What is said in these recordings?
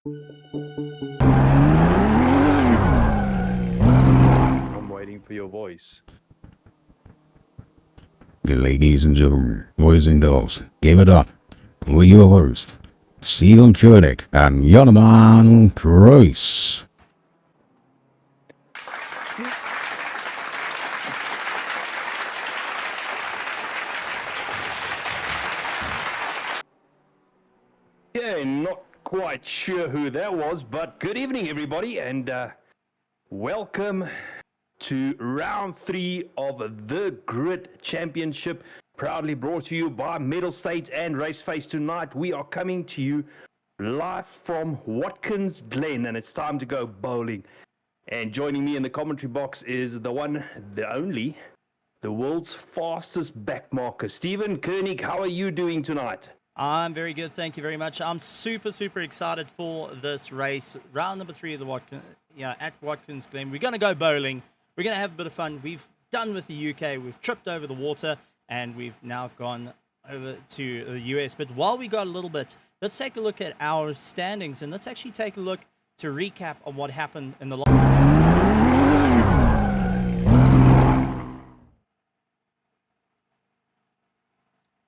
I'm waiting for your voice. Ladies and gentlemen, boys and girls, give it up for your host, Stephen Kurdick and Yonaman Price. Yeah, not quite sure who that was, but good evening, everybody, and welcome to round 3 of the Grid Championship, proudly brought to you by Mettlestate and RaceFace. Tonight, we are coming to you live from Watkins Glen, and it's time to go bowling. And joining me in the commentary box is the one, the only, the world's fastest backmarker, Stephen Koenig. How are you doing tonight? I'm very good, thank you very much. I'm super excited for this race. Round number 3 of the at Watkins Glen. We're going to go bowling. We're going to have a bit of fun. We've done with the UK. We've tripped over the water, and we've now gone over to the US. But while we got a little bit, let's take a look at our standings, and let's actually take a look to recap on what happened in the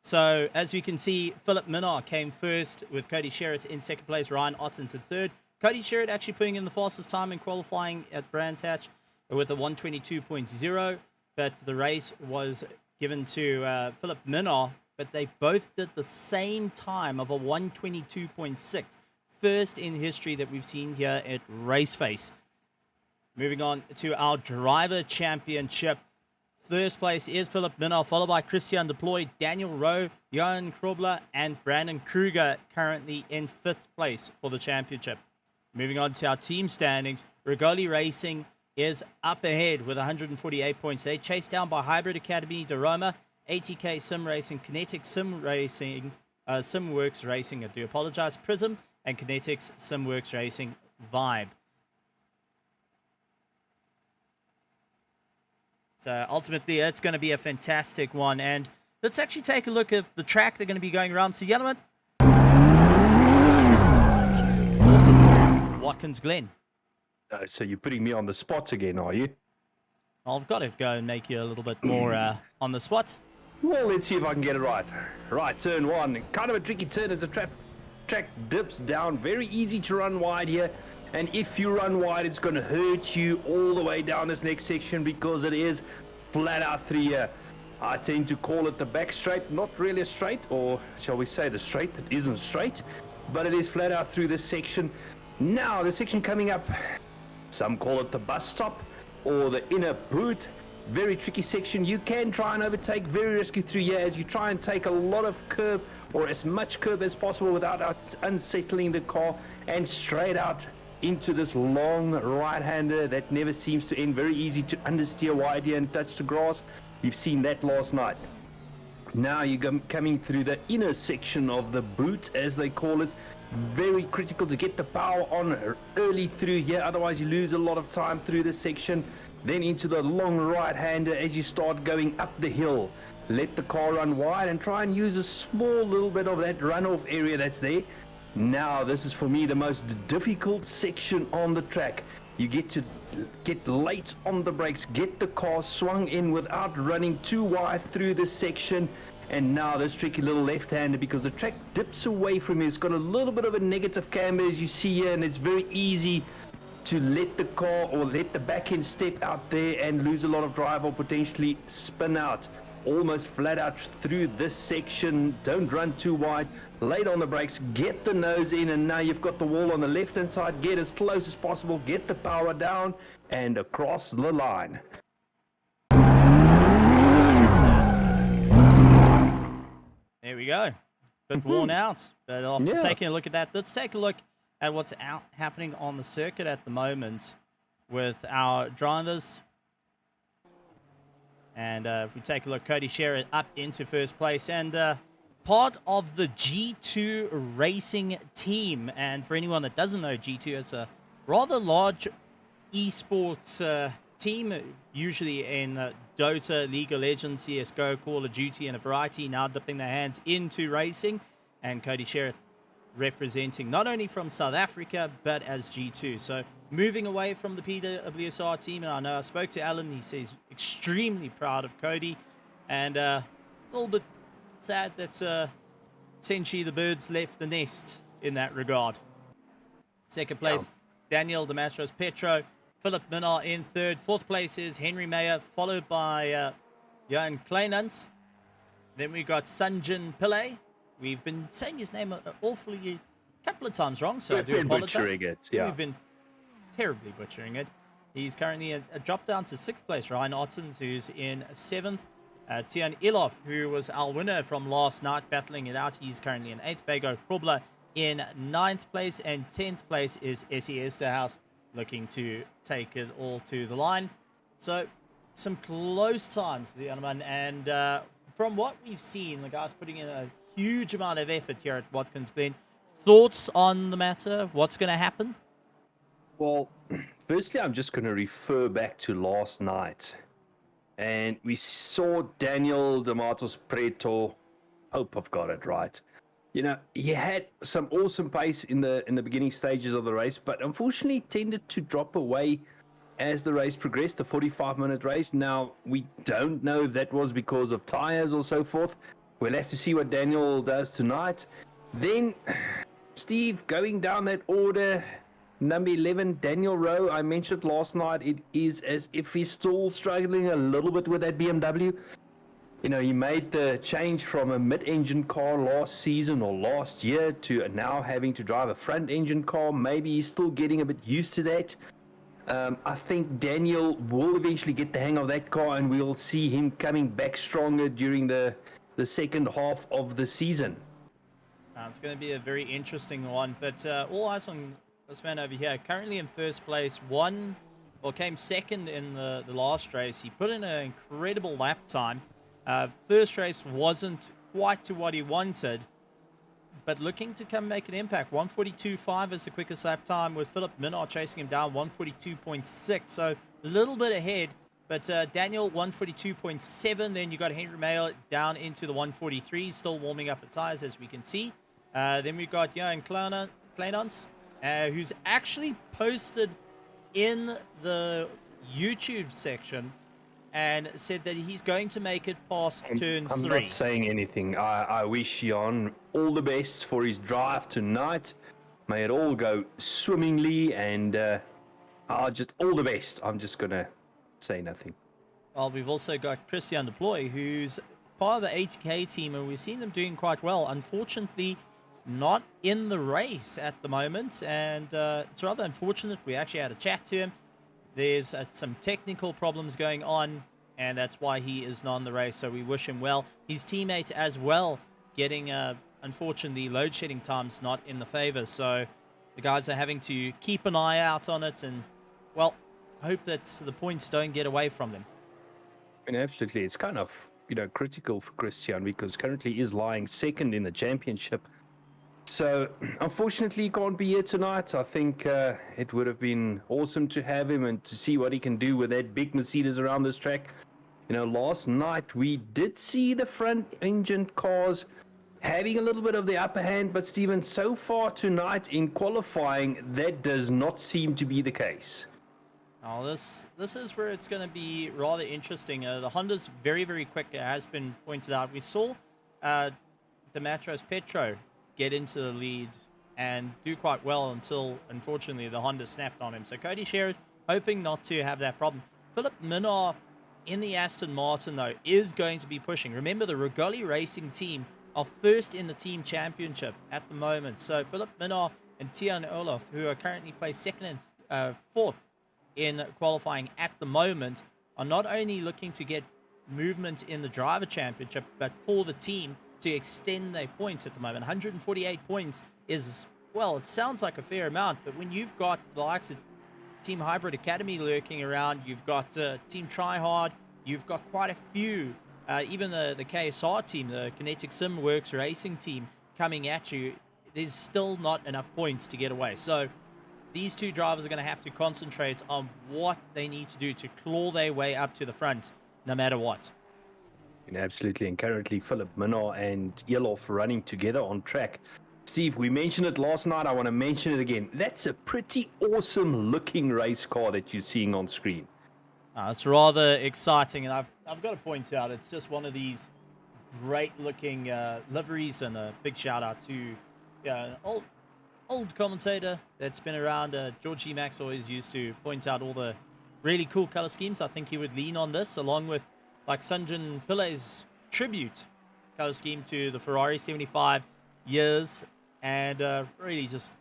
So, as we can see, Philip Minnaar came first with Cody Sherritt in second place, Ryan Ottens in third. Cody Sherritt actually putting in the fastest time in qualifying at Brands Hatch with a 1:22.0, but the race was given to Philip Minnaar, but they both did the same time of a 1:22.6. First in history that we've seen here at RaceFace. Moving on to our driver championship. First place is Philip Minnaar, followed by Christian Deploy, Daniel Rowe, Johan Krobler, and Brandon Kruger, currently in 5th place for the championship. Moving on to our team standings, Rigoli Racing is up ahead with 148 points. They chased down by Hybrid Academy, Daroma, ATK Sim Racing, Kinetic Sim Racing, Simworks Racing, I do apologize, Prism, and Kinetics Simworks Racing, Vibe. So ultimately, it's going to be a fantastic one. And let's actually take a look at the track they're going to be going around. So, gentlemen, Watkins Glen. So you're putting me on the spot again, are you? I've got to go and make you a little bit more on the spot. Well, let's see if I can get it right. Right, turn 1. Kind of a tricky turn as the track dips down. Very easy to run wide here. And if you run wide, it's going to hurt you all the way down this next section because it is flat out 3 here. I tend to call it the back straight, not really a straight, or shall we say the straight that isn't straight, but it is flat out through this section. Now, the section coming up, some call it the bus stop or the inner boot. Very tricky section. You can try and overtake, very risky through here as you try and take a lot of curb or as much curb as possible without unsettling the car and straight out into this long right-hander that never seems to end. Very easy to understeer wide here and touch the grass. You've seen that last night. Now you're coming through the inner section of the boot, as they call it. Very critical to get the power on early through here, otherwise you lose a lot of time through this section. Then into the long right-hander as you start going up the hill. Let the car run wide and try and use a small little bit of that runoff area that's there. Now, this is for me the most difficult section on the track. You get to get late on the brakes, get the car swung in without running too wide through this section. And now this tricky little left-hander, because the track dips away from you. It's got a little bit of a negative camber as you see here, and it's very easy to let the car or let the back end step out there and lose a lot of drive or potentially spin out. Almost flat out through this section. Don't run too wide. Late on the brakes, get the nose in, and now you've got the wall on the left hand side. Get as close as possible, get the power down and across the line. There we go. Bit worn out, but after taking a look at that, let's take a look at what's happening on the circuit at the moment with our drivers. And if we take a look, Cody Sherritt up into first place and part of the G2 racing team. And for anyone that doesn't know G2, it's a rather large esports team, usually in Dota, League of Legends, CSGO, Call of Duty, and a variety, now dipping their hands into racing. And Cody Sherritt representing not only from South Africa, but as G2. So moving away from the PWSR team, and I know I spoke to Alan, he says extremely proud of Cody, and a little bit sad that essentially the birds left the nest in that regard. Second place, Daniel Dematros-Petro. Philip Minnaar in third. Fourth place is Henry Meyer, followed by Johan Kleinans. Then we got Sanjin Pillay. We've been saying his name awfully a couple of times wrong, so I do apologize. Butchering it, yeah. We've been terribly butchering it. He's currently a drop down to sixth place. Ryan Ottens, who's in seventh. Tian Ilof, who was our winner from last night, battling it out. He's currently in eighth. Bego Grobler in ninth place. And 10th place is Essie Esterhaus, looking to take it all to the line. So some close times, gentlemen. And from what we've seen, the guys putting in a huge amount of effort here at Watkins Glen. Thoughts on the matter? What's going to happen? Well, firstly, I'm just going to refer back to last night. And we saw Daniel Dematros-Petro. Hope I've got it right. You know, he had some awesome pace in the beginning stages of the race, but unfortunately tended to drop away as the race progressed, the 45-minute race. Now, we don't know if that was because of tires or so forth. We'll have to see what Daniel does tonight. Then, Steve, going down that order, number 11, Daniel Rowe, I mentioned last night, it is as if he's still struggling a little bit with that BMW. You know, he made the change from a mid-engine car last season or last year to now having to drive a front-engine car. Maybe he's still getting a bit used to that. I think Daniel will eventually get the hang of that car, and we'll see him coming back stronger during the second half of the season. It's going to be a very interesting one, but all eyes on this man over here. Currently in first place, came second in the last race. He put in an incredible lap time. First race wasn't quite to what he wanted, but looking to come make an impact. 142.5 is the quickest lap time, with Philip Minnaar chasing him down 142.6, so a little bit ahead. But Daniel, 142.7. Then you got Henry Mayer down into the 143, still warming up the tires, as we can see. Then we've got Johan Kleinans, who's actually posted in the YouTube section and said that he's going to make it past turn 3. I'm not saying anything. I wish Jan all the best for his drive tonight. May it all go swimmingly, and all the best. I'm just going to say nothing. Well, we've also got Christian de Ploy, who's part of the 80K team, and we've seen them doing quite well. Unfortunately, not in the race at the moment, and it's rather unfortunate. We actually had a chat to him. There's some technical problems going on, and that's why he is not in the race, so we wish him well. His teammate as well getting, unfortunately, load shedding times not in the favor, so the guys are having to keep an eye out on it, and, well, hope that the points don't get away from them. And absolutely, it's kind of, critical for Christian, because currently he is lying second in the championship. So, unfortunately, he can't be here tonight. I think it would have been awesome to have him and to see what he can do with that big Mercedes around this track. Last night we did see the front-engine cars having a little bit of the upper hand, but Stephen, so far tonight in qualifying, that does not seem to be the case. Now, this is where it's going to be rather interesting. The Honda's very, very quick, it has been pointed out. We saw Dematros-Petro get into the lead and do quite well until, unfortunately, the Honda snapped on him. So Cody Sherrod hoping not to have that problem. Philip Minnaar in the Aston Martin, though, is going to be pushing. Remember, the Rogoli Racing team are first in the team championship at the moment. So Philip Minnaar and Tian Olaf, who are currently placed second and fourth in qualifying at the moment, are not only looking to get movement in the driver championship, but for the team to extend their points at the moment. 148 points is, well, it sounds like a fair amount, but when you've got the likes of Team Hybrid Academy lurking around, you've got Team Tryhard, you've got quite a few, even the KSR team, the Kinetic Sim Works Racing team coming at you, there's still not enough points to get away. So these two drivers are going to have to concentrate on what they need to do to claw their way up to the front, no matter what. Absolutely, and currently Philip Minnaar and Elof running together on track. Steve, we mentioned it last night. I want to mention it again. That's a pretty awesome looking race car that you're seeing on screen. It's rather exciting, and I've got to point out, it's just one of these great-looking liveries, and a big shout-out to an old commentator that's been around. George G. Max always used to point out all the really cool color schemes. I think he would lean on this, along with like Sanjin Pillai's tribute color scheme to the Ferrari 75 years, and really just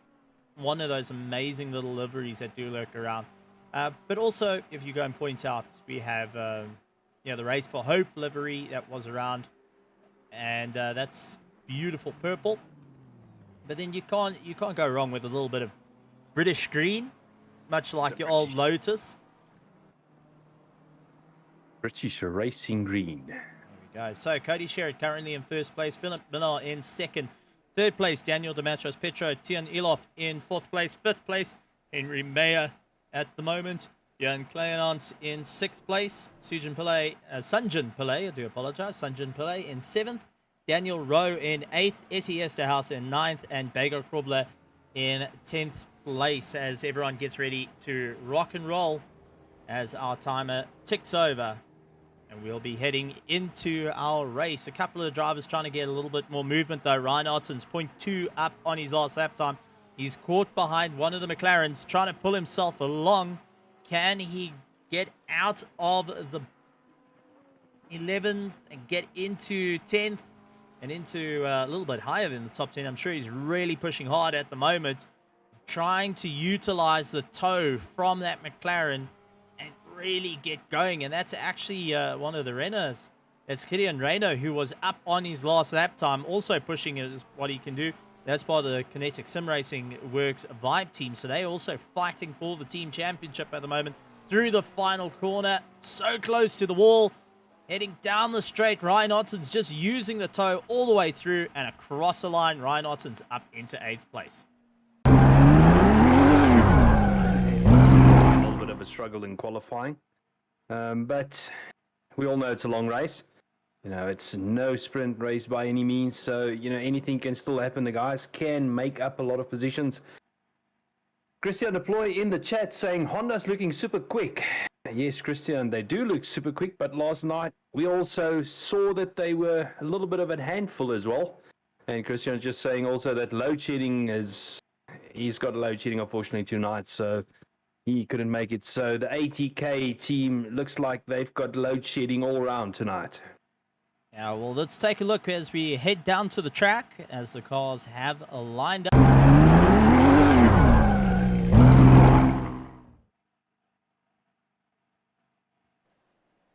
one of those amazing little liveries that do lurk around. But also, if you go and point out, we have the Race for Hope livery that was around, and that's beautiful purple. But then you can't go wrong with a little bit of British green, much like your old Lotus. British Racing Green. There we go. So Cody Sherritt currently in first place, Philip Minnaar in second, third place Daniel Dematros Petro, Tian Elof in fourth place, fifth place Henry Mayer at the moment, Jan Kleanans in sixth place, Sanjin Pillai, I do apologize, Sanjin Pillai in seventh, Daniel Rowe in 8th, Essie Esterhaus in 9th, and Bagel Krobler in 10th place as everyone gets ready to rock and roll as our timer ticks over. And we'll be heading into our race. A couple of drivers trying to get a little bit more movement though. Ryan Otten's 0.2 up on his last lap time. He's caught behind one of the McLarens, trying to pull himself along. Can he get out of the 11th and get into 10th? And into a little bit higher than the top 10. I'm sure he's really pushing hard at the moment, trying to utilize the tow from that McLaren and really get going. And that's actually one of the Renaults. It's Gideon Reno, who was up on his last lap time, also pushing what he can do. That's by the Kinetic Sim Racing Works Vibe team. So they're also fighting for the team championship at the moment through the final corner. So close to the wall. Heading down the straight, Ryan Otten's just using the tow all the way through and across the line. Ryan Otten's up into 8th place. A little bit of a struggle in qualifying, but we all know it's a long race. It's no sprint race by any means, so anything can still happen. The guys can make up a lot of positions. Christian Deploy in the chat saying Honda's looking super quick. Yes, Christian, they do look super quick, but last night we also saw that they were a little bit of a handful as well. And Christian's just saying also that load shedding he's got load shedding unfortunately tonight, so he couldn't make it. So the ATK team looks like they've got load shedding all around tonight. Yeah, well, let's take a look as we head down to the track as the cars have lined up.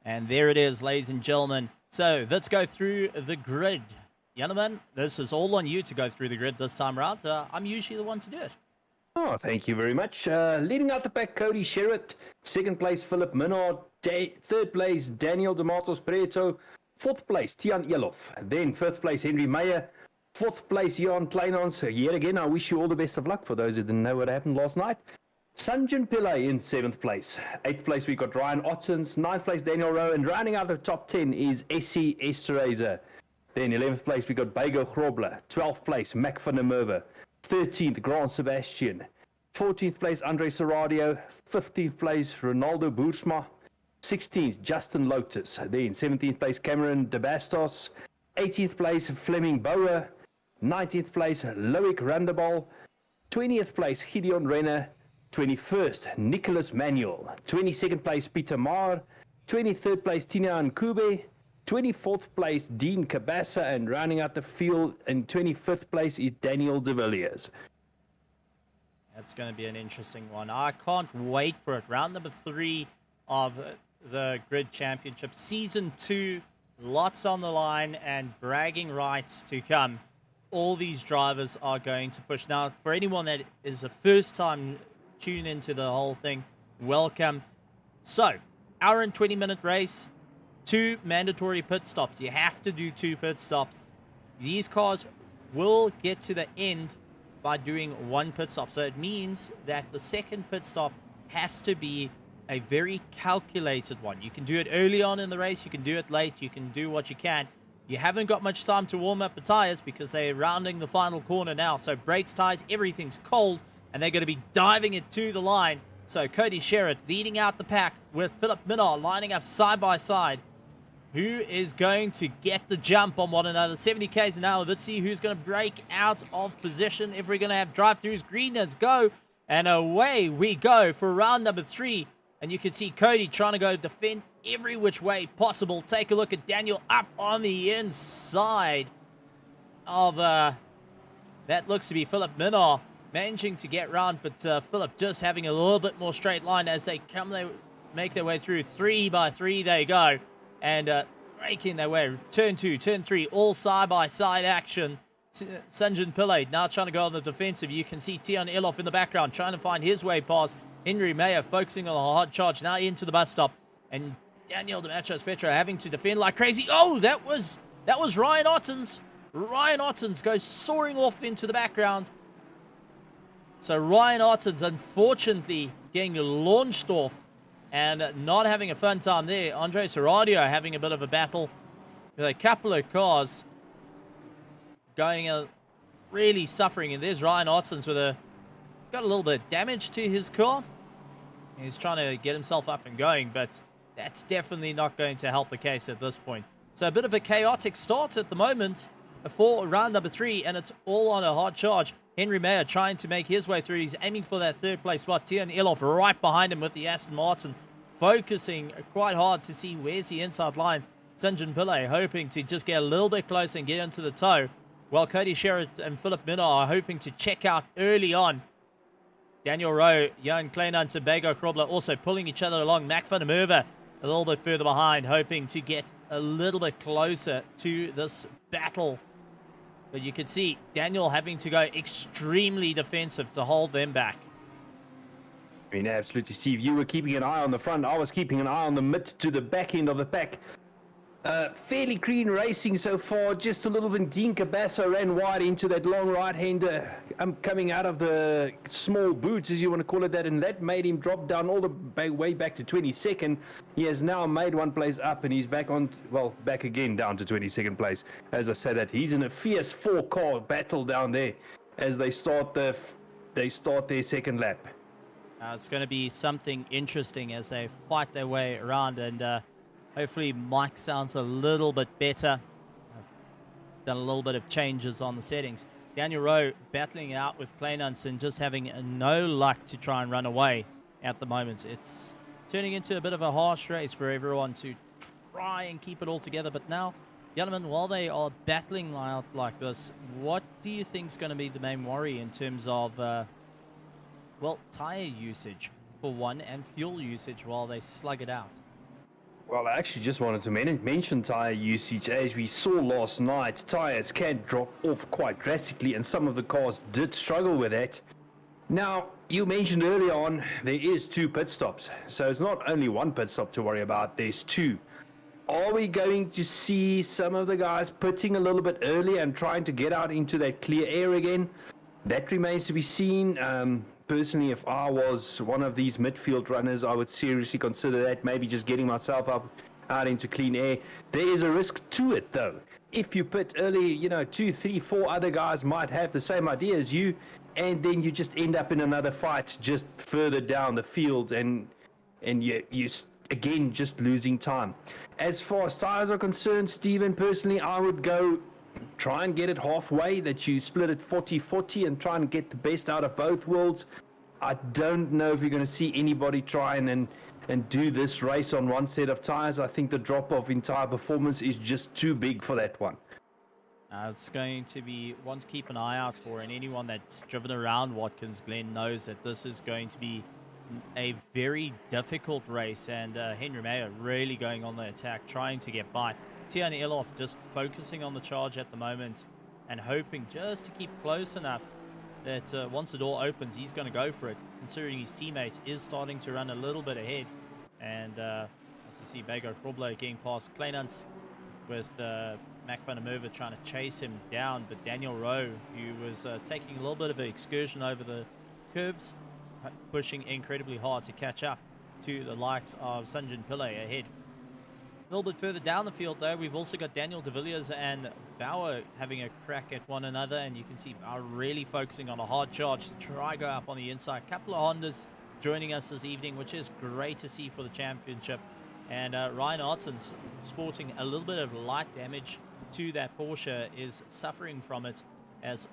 And there it is, ladies and gentlemen. So let's go through the grid. Janneman, this is all on you to go through the grid this time around. I'm usually the one to do it. Oh, thank you very much. Leading out the pack, Cody Sherritt. Second place, Philip Minnaar. Third place, Daniel Dematros Prieto. Fourth place, Tian Elof. Then fifth place, Henry Meyer. Fourth place, Jan Kleinans. Yet again, I wish you all the best of luck for those who didn't know what happened last night. Sanjin Pillai in 7th place. 8th place, we got Ryan Ottens. 9th place, Daniel Rowe. And rounding out the top 10 is Essie Esterhaus. Then 11th place, we got Bagel Krobler. 12th place, Mac van der Merwe. 13th, Grant Sebastian. 14th place, Andre Serradio. 15th place, Ronaldo Boersma. 16th, Justin Lotus. Then 17th place, Cameron De Bastos. 18th place, Fleming Bauer. 19th place, Loic Randebal. 20th place, Gideon Renner. 21st, Nicholas Manuel. 22nd place, Peter Maar. 23rd place, Tina Nkube. 24th place, Dean Cabasa. And rounding out the field in 25th place is Daniel De Villiers. That's going to be an interesting one. I can't wait for it. Round number 3 of the Grid Championship. Season 2, lots on the line and bragging rights to come. All these drivers are going to push. Now, for anyone that is a first time tune into the whole thing, welcome. So, hour and 20-minute race, 2 mandatory pit stops. You have to do 2 pit stops. These cars will get to the end by doing 1 pit stop. So it means that the second pit stop has to be a very calculated one. You can do it early on in the race, you can do it late, you can do what you can, You haven't got much time to warm up the tires because they're rounding the final corner now. So brakes, tires, everything's cold, and they're going to be diving it to the line. So Cody Sherritt leading out the pack with Philip Minnaar lining up side by side. Who is going to get the jump on one another? 70 k's an hour. Let's see who's going to break out of position. If we're going to have drive-throughs, green, let's go. And away we go for round number 3. And you can see Cody trying to go defend every which way possible. Take a look at Daniel up on the inside of that looks to be Philip Minnaar managing to get round, but Philip just having a little bit more straight line as they make their way through 3 by 3. They go. And breaking their way. Turn 2, turn 3, all side-by-side action. Sanjan Pillay now trying to go on the defensive. You can see Tian Elof in the background trying to find his way past. Henry Mayer focusing on a hard charge now into the bus stop. And Daniel DeMachos Petro having to defend like crazy. Oh, that was Ryan Ottens. Ryan Ottens goes soaring off into the background. So Ryan Ottens, unfortunately, getting launched off and not having a fun time there. Andre Serradio having a bit of a battle with a couple of cars going really suffering. And there's Ryan Ottens with got a little bit of damage to his car. He's trying to get himself up and going, but that's definitely not going to help the case at this point. So a bit of a chaotic start at the moment for round number 3, and it's all on a hard charge. Henry Mayer trying to make his way through. He's aiming for that 3rd place spot. Tian Elof right behind him with the Aston Martin, focusing quite hard to see where's the inside line. Sanjan Pillay hoping to just get a little bit closer and get into the toe, while Cody Sherritt and Philip Minnaar are hoping to check out early on. Daniel Rowe, Johan Kleinans and Bego Krobler also pulling each other along. Mac van der Merwe a little bit further behind, hoping to get a little bit closer to this battle. But you can see Daniel having to go extremely defensive to hold them back. I mean, absolutely, Steve. You were keeping an eye on the front. I was keeping an eye on the mid to the back end of the pack. Fairly clean racing so far. Just a little bit. Dean Cabasso ran wide into that long right-hander coming out of the small boots, as you want to call it that, and that made him drop down all the way back to 22nd. He has now made one place up, and he's back on, well, back again down to 22nd place. As I said, that he's in a fierce 4-car battle down there as they start their second lap. It's going to be something interesting as they fight their way around, and hopefully Mike sounds a little bit better. I've done a little bit of changes on the settings. Daniel Rowe battling out with Kleinanson, just having no luck to try and run away at the moment. It's turning into a bit of a harsh race for everyone to try and keep it all together. But now, gentlemen, while they are battling out like this, what do you think is going to be the main worry in terms of, well, tire usage for one and fuel usage while they slug it out? Well, I actually just wanted to mention tire usage. As we saw last night, tires can drop off quite drastically, and some of the cars did struggle with that. Now, you mentioned early on, there is 2 pit stops. So it's not only 1 pit stop to worry about, there's 2. Are we going to see some of the guys pitting a little bit earlier and trying to get out into that clear air again? That remains to be seen. Personally, if I was one of these midfield runners, I would seriously consider that, maybe just getting myself out into clean air. There is a risk to it, though. If you pit early, 2, 3, 4 other guys might have the same idea as you, and then you just end up in another fight just further down the field, and you again just losing time. As far as tires are concerned, Stephen, personally, I would go try and get it halfway, that you split it 40-40 and try and get the best out of both worlds. I don't know if you're going to see anybody try and do this race on one set of tires. I think the drop-off in tire performance is just too big for that one. It's going to be one to keep an eye out for, and anyone that's driven around Watkins Glen knows that this is going to be a very difficult race, and Henry Mayer really going on the attack, trying to get by. Tian Elof just focusing on the charge at the moment and hoping just to keep close enough that once the door opens, he's going to go for it, considering his teammate is starting to run a little bit ahead. And as you see, Bego Krobler getting past Kleinans with Mac van der Merwe trying to chase him down. But Daniel Rowe, who was taking a little bit of an excursion over the curbs, pushing incredibly hard to catch up to the likes of Sanjan Pillay ahead. little bit further down the field, though, we've also got Daniel de Villiers and Bauer having a crack at one another, and you can see Bauer really focusing on a hard charge to try go up on the inside. Couple of Hondas joining us this evening, which is great to see for the championship. And Ryan Artens, sporting a little bit of light damage to that Porsche, is suffering from it as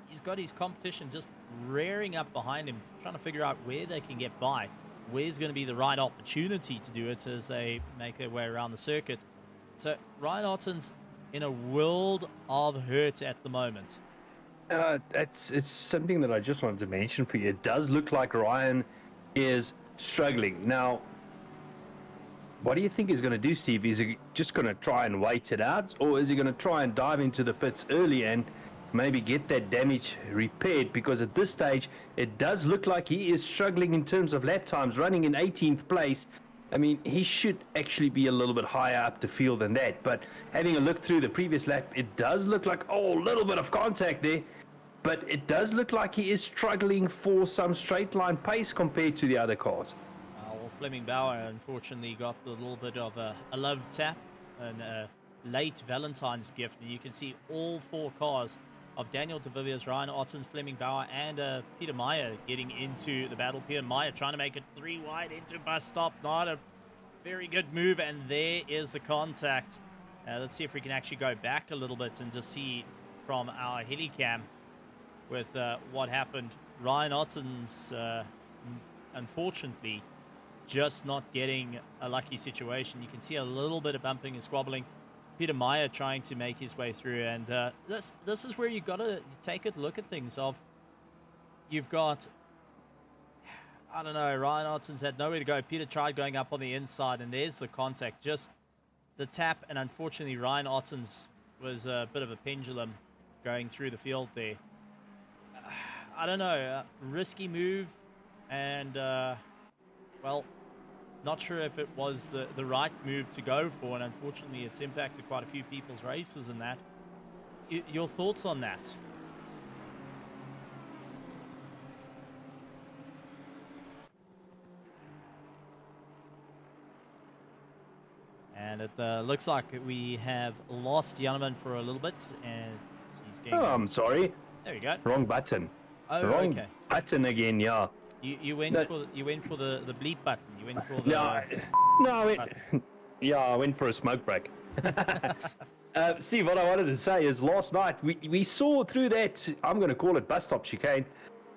he's got his competition just rearing up behind him, trying to figure out where they can get by. Where's going to be the right opportunity to do it as they make their way around the circuit. So Ryan Otten's in a world of hurt at the moment. It's something that I just wanted to mention for you. It does look like Ryan is struggling. Now, what do you think he's going to do, Steve? Is he just going to try and wait it out, or is he going to try and dive into the pits early and maybe get that damage repaired? Because at this stage, it does look like he is struggling in terms of lap times, running in 18th place. I mean, he should actually be a little bit higher up the field than that. But having a look through the previous lap, it does look like, a little bit of contact there. But it does look like he is struggling for some straight line pace compared to the other cars. Well, Fleming Bauer, unfortunately, got a little bit of a love tap and a late Valentine's gift. And you can see all 4 cars of Daniel de Villiers, Ryan Ottens, Fleming Bauer, and Peter Meyer getting into the battle. Peter Meyer trying to make it 3 wide into bus stop. Not a very good move, and there is the contact. Let's see if we can actually go back a little bit and just see from our helicam with what happened. Ryan Ottens, unfortunately, just not getting a lucky situation. You can see a little bit of bumping and squabbling. Peter Meyer trying to make his way through, and this is where you got to take a look at things. You've got, I don't know, Ryan Ottens had nowhere to go. Peter tried going up on the inside, and there's the contact, just the tap, and unfortunately Ryan Ottens was a bit of a pendulum going through the field there. I don't know, risky move, and well, not sure if it was the right move to go for, and unfortunately it's impacted quite a few people's races in that. Your thoughts on that? And it looks like we have lost Janneman for a little bit, and he's getting... Oh, I'm sorry. There we go. Wrong button. Oh, Wrong okay. button again, yeah. You went for the bleep button. You went for the... I went for a smoke break. Steve, what I wanted to say is last night we saw through that, I'm going to call it bus stop chicane.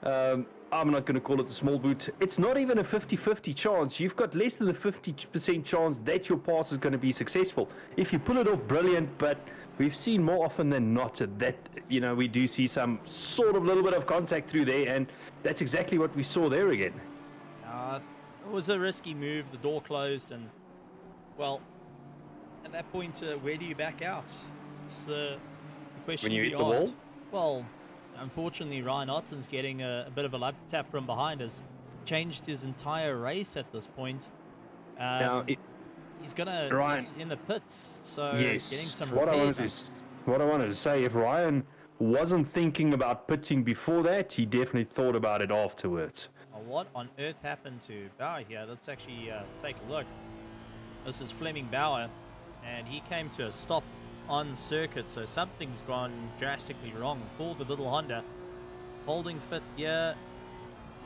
I'm not going to call it the small boot. It's not even a 50-50 chance. You've got less than a 50% chance that your pass is going to be successful. If you pull it off, brilliant, but we've seen more often than not that, we do see some sort of little bit of contact through there, and that's exactly what we saw there again. It was a risky move. The door closed, and, well, at that point, where do you back out? It's the question when you to be hit the asked. wall? Well, unfortunately, Ryan Otten's getting a bit of a lap tap from behind, has changed his entire race at this point. He's he's in the pits, so yes, getting some what I repair. wanted to say, if Ryan wasn't thinking about pitting before that, he definitely thought about it afterwards. What on earth happened to Bauer here? Let's actually take a look. This is Fleming Bauer, and he came to a stop on circuit, so something's gone drastically wrong for the little Honda. Holding 5th gear,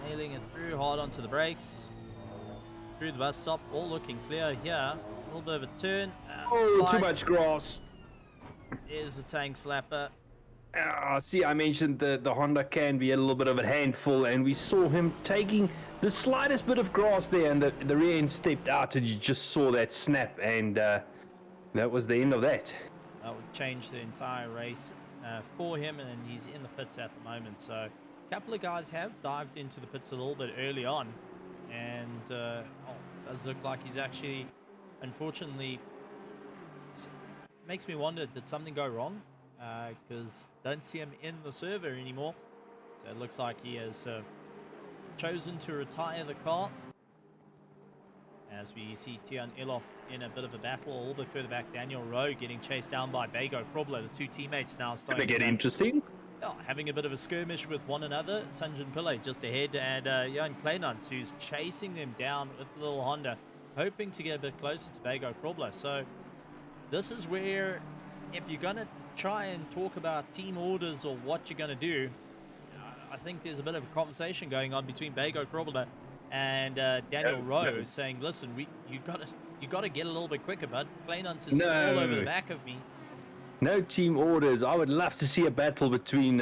nailing it through hard onto the brakes, through the bus stop, all looking clear here. A little bit of a turn. Too much grass. There's a tank slapper. See, I mentioned the Honda can be a little bit of a handful, and we saw him taking the slightest bit of grass there, and the rear end stepped out, and you just saw that snap, and that was the end of that. That would change the entire race for him, and he's in the pits at the moment. So a couple of guys have dived into the pits a little bit early on, and it does look like he's actually, unfortunately, makes me wonder, did something go wrong? Because don't see him in the server anymore. So it looks like he has chosen to retire the car. As we see Tian Iloff in a bit of a battle, a little bit further back, Daniel Rowe getting chased down by Bego Krobler. The two teammates now starting to get interesting. Having a bit of a skirmish with one another. Sanjin Pillay just ahead, and Jan Kleinans, who's chasing them down with the little Honda, hoping to get a bit closer to Bego Krobler. So this is where, if you're going to try and talk about team orders or what you're going to do, I think there's a bit of a conversation going on between Bego Krobler and Daniel Rowe, saying, listen, you got to get a little bit quicker, bud. Kleinans is all over the back of me. No team orders. I would love to see a battle between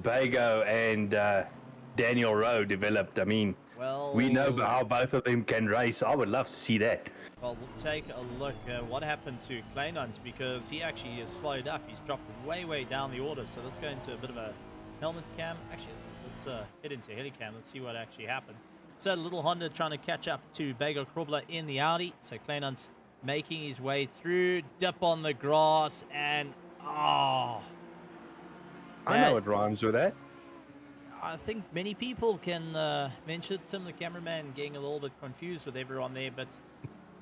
Bego and Daniel Rowe developed. I mean, we know how both of them can race. I would love to see that. Well, we'll take a look at what happened to Kleinans, because he actually is slowed up. He's dropped way down the order. So let's go into a bit of a helmet cam. Actually, let's head into helicam. Let's see what actually happened. So little Honda trying to catch up to Bego Krobler in the Audi. So Kleinans making his way through, dip on the grass, and I know what rhymes with that. I think many people can mention Tim, the cameraman, getting a little bit confused with everyone there, but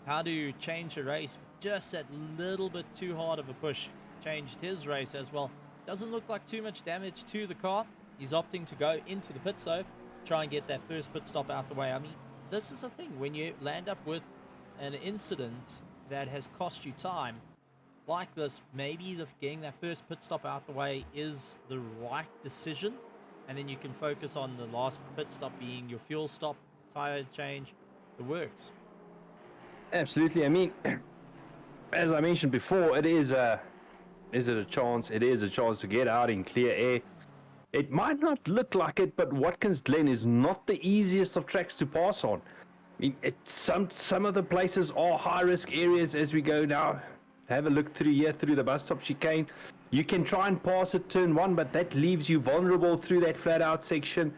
how to change a race? Just that little bit too hard of a push changed his race as well. Doesn't look like too much damage to the car. He's opting to go into the pits though, try and get that first pit stop out the way. I mean, this is the thing, when you land up with an incident that has cost you time like this, maybe getting that first pit stop out the way is the right decision, and then you can focus on the last pit stop being your fuel stop, tire change, the works. Absolutely. I mean, as I mentioned before, it is a chance to get out in clear air. It might not look like it, but Watkins Glen is not the easiest of tracks to pass on. I mean, some of the places are high-risk areas. As we go now, have a look through here, through the bus stop chicane. You can try and pass at turn 1, but that leaves you vulnerable through that flat-out section.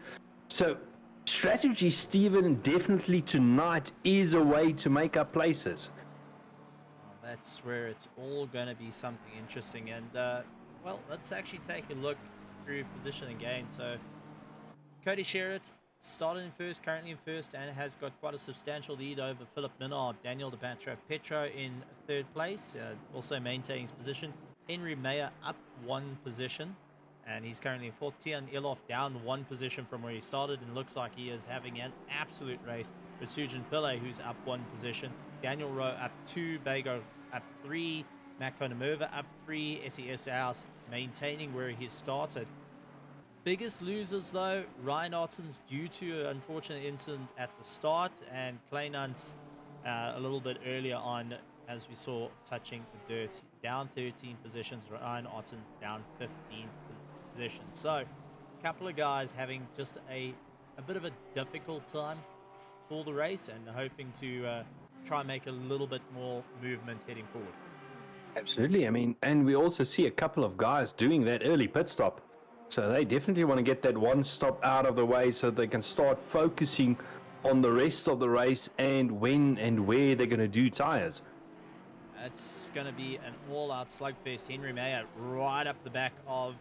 So strategy, Stephen, definitely tonight is a way to make up places. Well, that's where it's all going to be something interesting. And, well, let's actually take a look through position again. So Cody Sherritt started in first, currently in first, and has got quite a substantial lead over Philip Minard. Daniel Petro in third place, also maintaining his position. Henry Meyer up 1 position, and he's currently in fourth. Tian Ilof down 1 position from where he started, and looks like he is having an absolute race. With Sujin Pillay, who's up 1 position. Daniel Rowe up 2, Bego up 3, Mac van der Merwe up 3, SES House maintaining where he started. Biggest losers though, Ryan Otten's due to an unfortunate incident at the start, and Kleinans a little bit earlier on, as we saw, touching the dirt. Down 13 positions, Ryan Otten's down 15 positions. So a couple of guys having just a bit of a difficult time for the race, and hoping to try and make a little bit more movement heading forward. Absolutely. I mean, and we also see a couple of guys doing that early pit stop. So they definitely want to get that one stop out of the way so they can start focusing on the rest of the race and when and where they're going to do tires. It's going to be an all-out slugfest. Henry Mayer right up the back of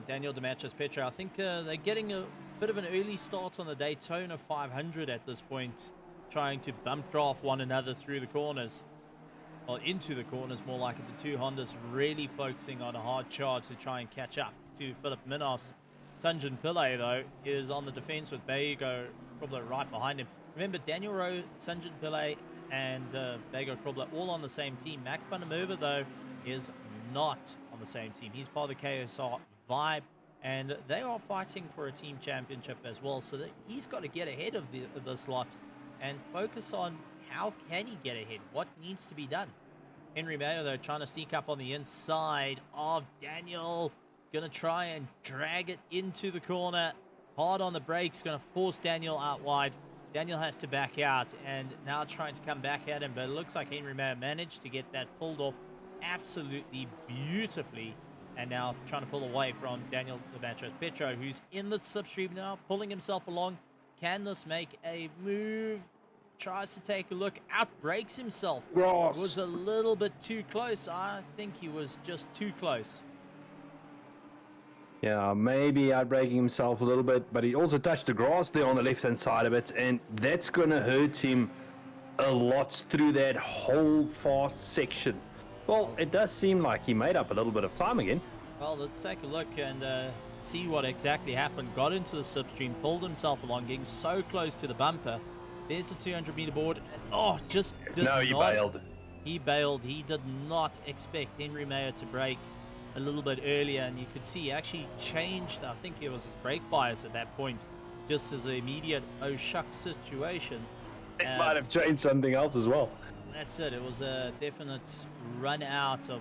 Daniel Petro. I think they're getting a bit of an early start on the Daytona 500 at this point, trying to bump draft one another through the corners. Well, into the corners, more like it. The two Hondas really focusing on a hard charge to try and catch up to Philip Minos. Sanjin Pillay, though, is on the defense with Bego Krobler right behind him. Remember, Daniel Rowe, Sanjin Pillay, and Bego Krobler all on the same team. Mac van der Merwe, though, is not on the same team. He's part of the KSR Vibe, and they are fighting for a team championship as well. So that he's got to get ahead of this lot and focus on how can he get ahead, what needs to be done. Henry Mayo, though, trying to sneak up on the inside of Daniel. Going to try and drag it into the corner. Hard on the brakes, going to force Daniel out wide. Daniel has to back out, and now trying to come back at him, but it looks like Henry Mayo managed to get that pulled off absolutely beautifully, and now trying to pull away from Daniel Petro, who's in the slipstream now, pulling himself along. Can this make a move? Tries to take a look, outbrakes himself. Ross was a little bit too close. I think he was just too close. Yeah, maybe outbraking himself a little bit, but he also touched the grass there on the left-hand side of it, and that's going to hurt him a lot through that whole fast section. Well, it does seem like he made up a little bit of time again. Well, let's take a look and see what exactly happened. Got into the slipstream, pulled himself along, getting so close to the bumper. There's the 200-meter board. And, just did No, he bailed. He bailed. He did not expect Henry Mayer to break a little bit earlier, and you could see he actually changed, I think it was his brake bias at that point, just as an immediate oh shucks situation. It might have changed something else as well. That's it. It was a definite run out of,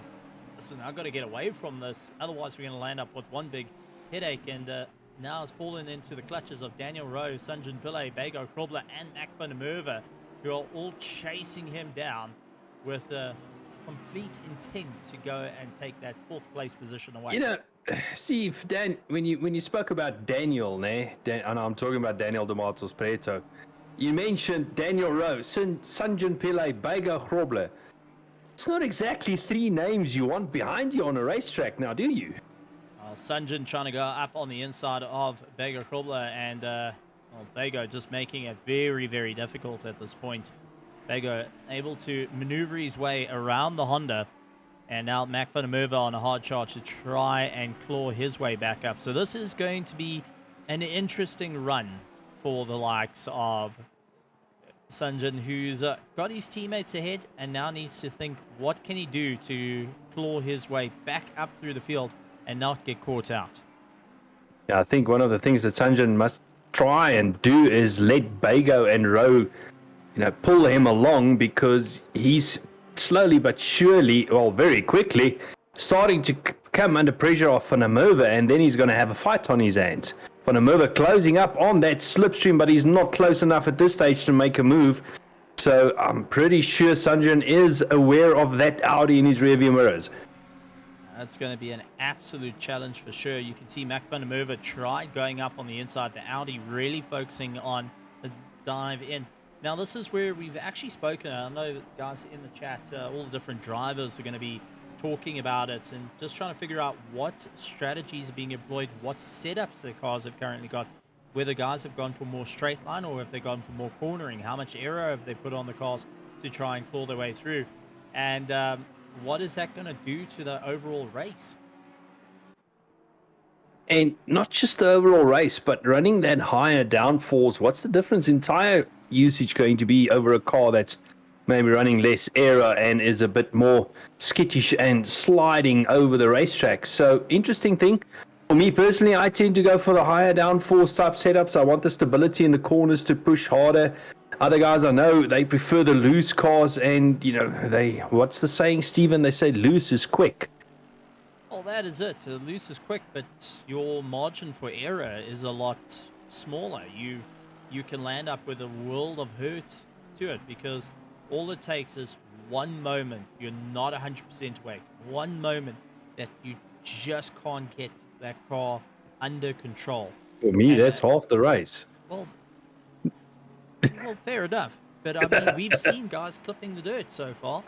listen, I've got to get away from this, otherwise we're going to land up with one big headache. And now it's fallen into the clutches of Daniel Rowe, Sanjin Pillay, Bego Krobler, and Mac van der Merwe, who are all chasing him down with a complete intent to go and take that 4th place position away. You know, Steve, Dan, when you spoke about Daniel, and I'm talking about Daniel de Matos Preto, you mentioned Daniel Rowe, Sanjin Pillay, Bego Krobler. It's not exactly 3 names you want behind you on a racetrack now, do you? Sanjin trying to go up on the inside of Bego Krobler, and Bego just making it very, very difficult at this point. Bego able to maneuver his way around the Honda, and now Mac van der Merwe on a hard charge to try and claw his way back up. So this is going to be an interesting run for the likes of Sanjin, who's got his teammates ahead and now needs to think what can he do to claw his way back up through the field and not get caught out. Yeah, I think one of the things that Sanjin must try and do is let Bego and Rowe, pull him along, because he's slowly but surely, well, very quickly, starting to come under pressure off Van der Merwe, and then he's going to have a fight on his hands. Van der Merwe closing up on that slipstream, but he's not close enough at this stage to make a move. So I'm pretty sure Sanjin is aware of that Audi in his rearview mirrors. That's going to be an absolute challenge for sure. You can see Mac van der Merwe tried going up on the inside. The Audi really focusing on the dive in. Now, this is where we've actually spoken. I know that guys in the chat, all the different drivers are going to be talking about it and just trying to figure out what strategies are being employed, what setups the cars have currently got, whether guys have gone for more straight line or if they've gone for more cornering, how much aero have they put on the cars to try and claw their way through, and what is that going to do to the overall race? And not just the overall race, but running that higher downforce. What's the difference in tire usage going to be over a car that's maybe running less aero and is a bit more skittish and sliding over the racetrack? So interesting thing. For me personally, I tend to go for the higher downforce type setups. I want the stability in the corners to push harder. Other guys I know, they prefer the loose cars, and what's the saying, Stephen? They say loose is quick. Well, that is it. Loose is quick, but your margin for error is a lot smaller. You can land up with a world of hurt to it, because all it takes is one moment you're not 100% awake, one moment that you just can't get that car under control. For me, that's half the race. Well, fair enough. But I mean, we've seen guys clipping the dirt so far,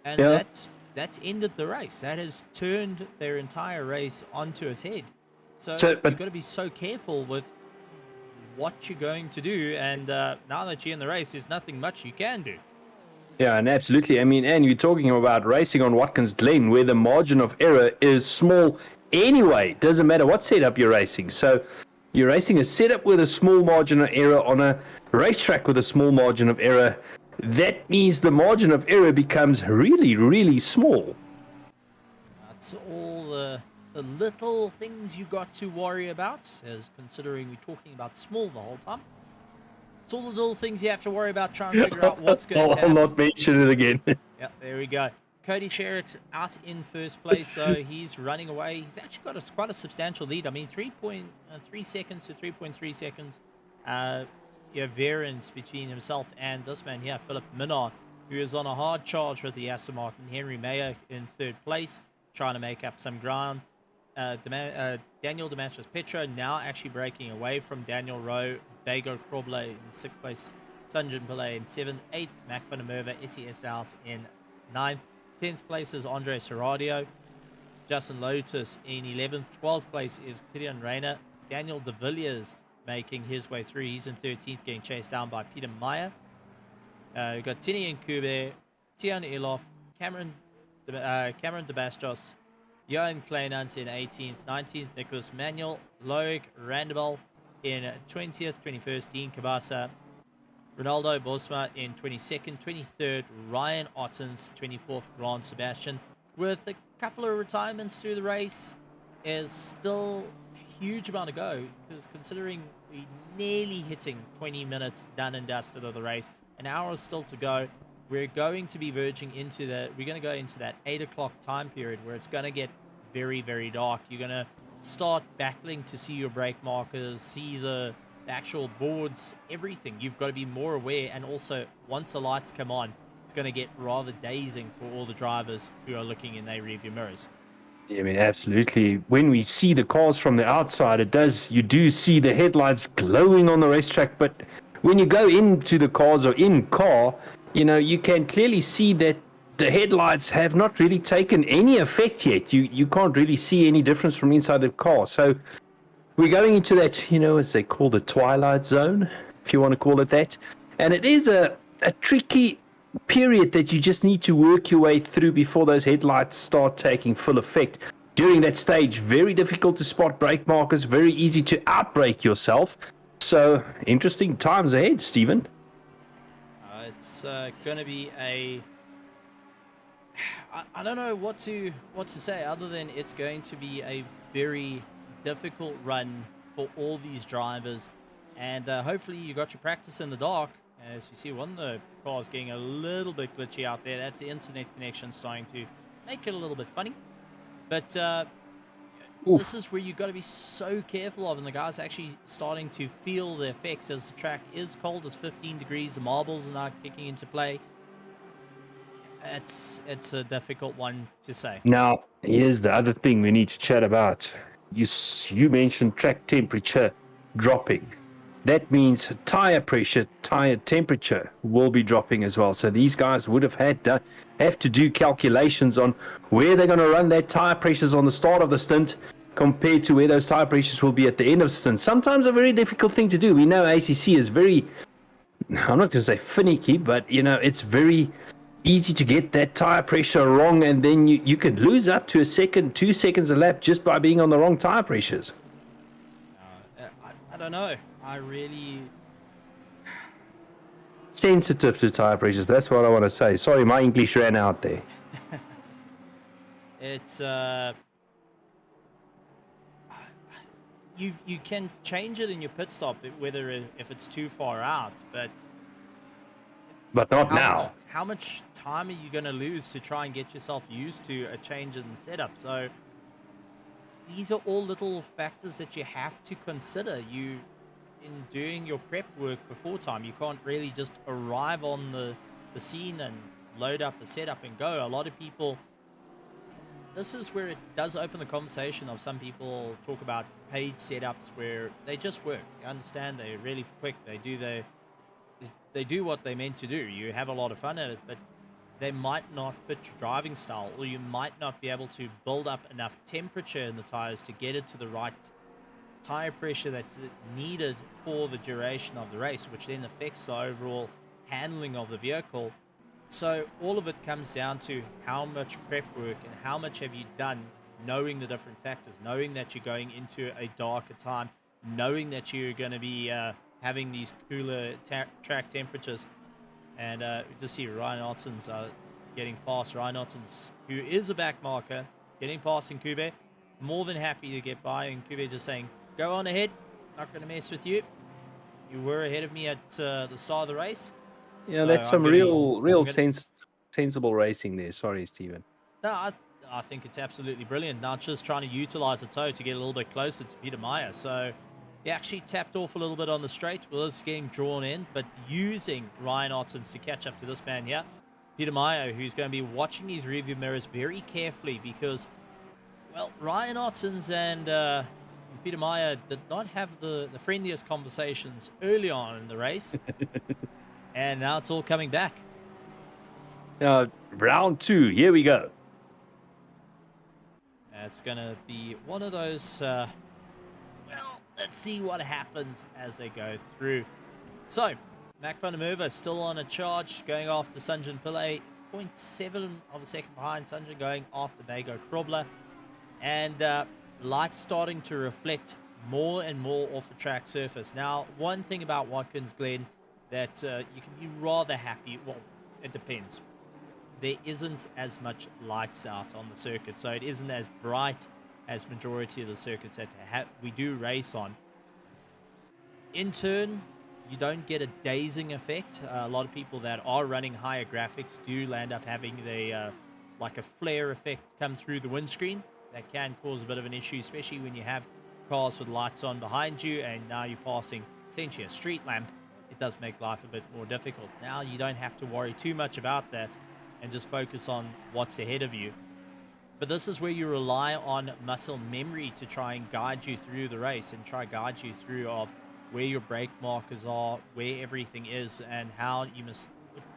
and that's ended the race. That has turned their entire race onto its head. So you've got to be so careful with what you're going to do. And now that you're in the race, there's nothing much you can do. Yeah, and absolutely. I mean, and you're talking about racing on Watkins Glen, where the margin of error is small anyway. Doesn't matter what setup you're racing. So you're racing a setup with a small margin of error on a racetrack with a small margin of error. That means the margin of error becomes really, really small. That's all the little things you got to worry about, as considering we're talking about small the whole time. It's all the little things you have to worry about, trying to figure out what's going to happen. I'll not mention it again. Yeah, there we go. Cody Sherritt out in first place, so he's running away. He's actually got quite a substantial lead. I mean, 3.3 seconds to 3.3 seconds. Variance between himself and this man here, Philip Minard, who is on a hard charge with the Aston Martin. Henry Mayer in third place, trying to make up some ground. Daniel Demetrius Petro now actually breaking away from Daniel Rowe. Bego Krobler in sixth place. Sanjin Pillay in seventh. Eighth, Mac van der Merwe, SES House in ninth. 10th place is Andre Serradio. Justin Lotus in 11th. 12th place is Kylian Rayner. Daniel De Villiers making his way through. He's in 13th, getting chased down by Peter Meyer. We've got Tini Nkube, Tian Elof, Cameron De Bastos, Johan Kleinans in 18th, 19th, Nicholas Manuel, Loic Randebal in 20th, 21st, Dean Kabasa, Ronaldo Bosma in 22nd, 23rd, Ryan Ottens, 24th, Grant Sebastian. With a couple of retirements through the race, is still a huge amount to go, because considering we're nearly hitting 20 minutes done and dusted of the race, an hour is still to go. We're going to be verging into we're going to go into that 8 o'clock time period where it's going to get very, very dark. You're going to start battling to see your brake markers, see the actual boards, everything. You've got to be more aware, and also once the lights come on, it's going to get rather dazing for all the drivers who are looking in their rearview mirrors. Yeah, I mean, absolutely. When we see the cars from the outside, you do see the headlights glowing on the racetrack, but when you go into the cars or in car, you can clearly see that the headlights have not really taken any effect yet. You can't really see any difference from inside the car. So we're going into that, as they call the twilight zone, if you want to call it that. And it is a tricky period that you just need to work your way through before those headlights start taking full effect. During that stage, very difficult to spot brake markers, very easy to outbrake yourself. So interesting times ahead, Stephen. It's going to be I don't know what to say other than it's going to be a very difficult run for all these drivers, and hopefully you got your practice in the dark. As you see, one of the cars getting a little bit glitchy out there. That's the internet connection starting to make it a little bit funny, but this is where you've got to be so careful of, and the guys actually starting to feel the effects as the track is cold. It's 15 degrees, the marbles are now kicking into play. It's a difficult one to say. Now, here's the other thing we need to chat about. You mentioned track temperature dropping. That means tire pressure, tire temperature will be dropping as well. So these guys would have to do calculations on where they're going to run their tire pressures on the start of the stint compared to where those tire pressures will be at the end of the stint. Sometimes a very difficult thing to do. We know ACC is very, I'm not going to say finicky, but it's very easy to get that tire pressure wrong, and then you could lose up to a second, 2 seconds a lap just by being on the wrong tire pressures. I don't know. I really sensitive to tire pressures. That's what I want to say. Sorry, my English ran out there. It's you can change it in your pit stop whether if it's too far out, but not now. How much time are you going to lose to try and get yourself used to a change in the setup? So these are all little factors that you have to consider. In doing your prep work before time, you can't really just arrive on the scene and load up the setup and go. A lot of people, this is where it does open the conversation of some people talk about paid setups where they just work. You understand, they're really quick, they do what they're meant to do. You have a lot of fun at it, but they might not fit your driving style, or you might not be able to build up enough temperature in the tires to get it to the right tire pressure that's needed for the duration of the race, which then affects the overall handling of the vehicle. So all of it comes down to how much prep work and how much have you done, knowing the different factors, knowing that you're going into a darker time, knowing that you're going to be having these cooler track temperatures. And just see Ryan Ottens getting past. Ryan Ottens, who is a back marker, getting past Nkube. More than happy to get by. And Nkube just saying, go on ahead. Not going to mess with you. You were ahead of me at the start of the race. Yeah, so that's some real sensible racing there. Sorry, Stephen. No, I think it's absolutely brilliant. Now just trying to utilize the toe to get a little bit closer to Peter Meyer. So he actually tapped off a little bit on the straight, was getting drawn in, but using Ryan Ottens to catch up to this man here, Peter Meyer, who's going to be watching his rearview mirrors very carefully because, well, Ryan Ottens and Peter Meyer did not have the friendliest conversations early on in the race, and now it's all coming back. Round 2, here we go. It's going to be one of those, well, let's see what happens as they go through. So, Mac van der Merwe still on a charge, going after Sanjan Pillay, 0.7 of a second behind Sanjan, going after Bago Krobler. And lights starting to reflect more and more off the track surface. Now, one thing about Watkins Glen, that you can be rather happy. Well, it depends. There isn't as much lights out on the circuit, so it isn't as bright as majority of the circuits that we do race on. In turn, you don't get a dazing effect. A lot of people that are running higher graphics do end up having the like a flare effect come through the windscreen. That can cause a bit of an issue, especially when you have cars with lights on behind you and now you're passing essentially a street lamp. It does make life a bit more difficult. Now you don't have to worry too much about that and just focus on what's ahead of you. But this is where you rely on muscle memory to try and guide you through the race and try guide you through of where your brake markers are, where everything is, and how you must,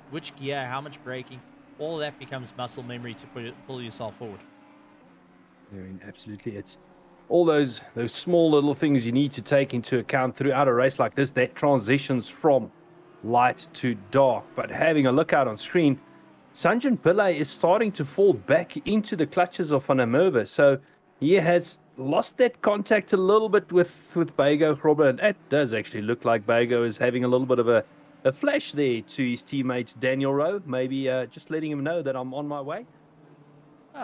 which gear, how much braking. All of that becomes muscle memory to pull yourself forward. I mean, absolutely. It's all those small little things you need to take into account throughout a race like this that transitions from light to dark. But having a look out on screen, Sanjan Pillay is starting to fall back into the clutches of Van der Merwe. So he has lost that contact a little bit with Bago Grobler. And that does actually look like Bago is having a little bit of a flash there to his teammate Daniel Rowe. Maybe just letting him know that I'm on my way.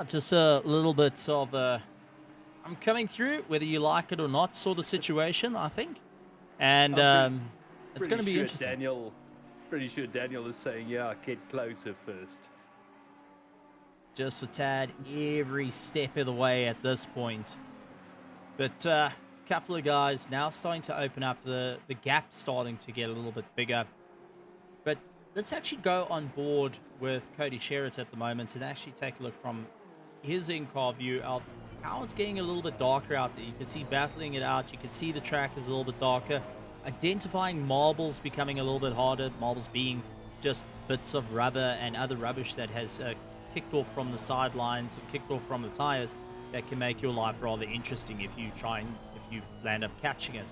Just a little bit of I'm coming through, whether you like it or not, sort of situation, I think. And it's going to be interesting. Pretty sure Daniel is saying, yeah, get closer first. Just a tad every step of the way at this point. But a couple of guys now starting to open up, the gap starting to get a little bit bigger. But let's actually go on board with Cody Sherritt at the moment and actually take a look from his in-car view of how it's getting a little bit darker out there. You can see battling it out. You can see the track is a little bit darker. Identifying marbles becoming a little bit harder. Marbles being just bits of rubber and other rubbish that has kicked off from the sidelines, kicked off from the tires, that can make your life rather interesting if you land up catching it.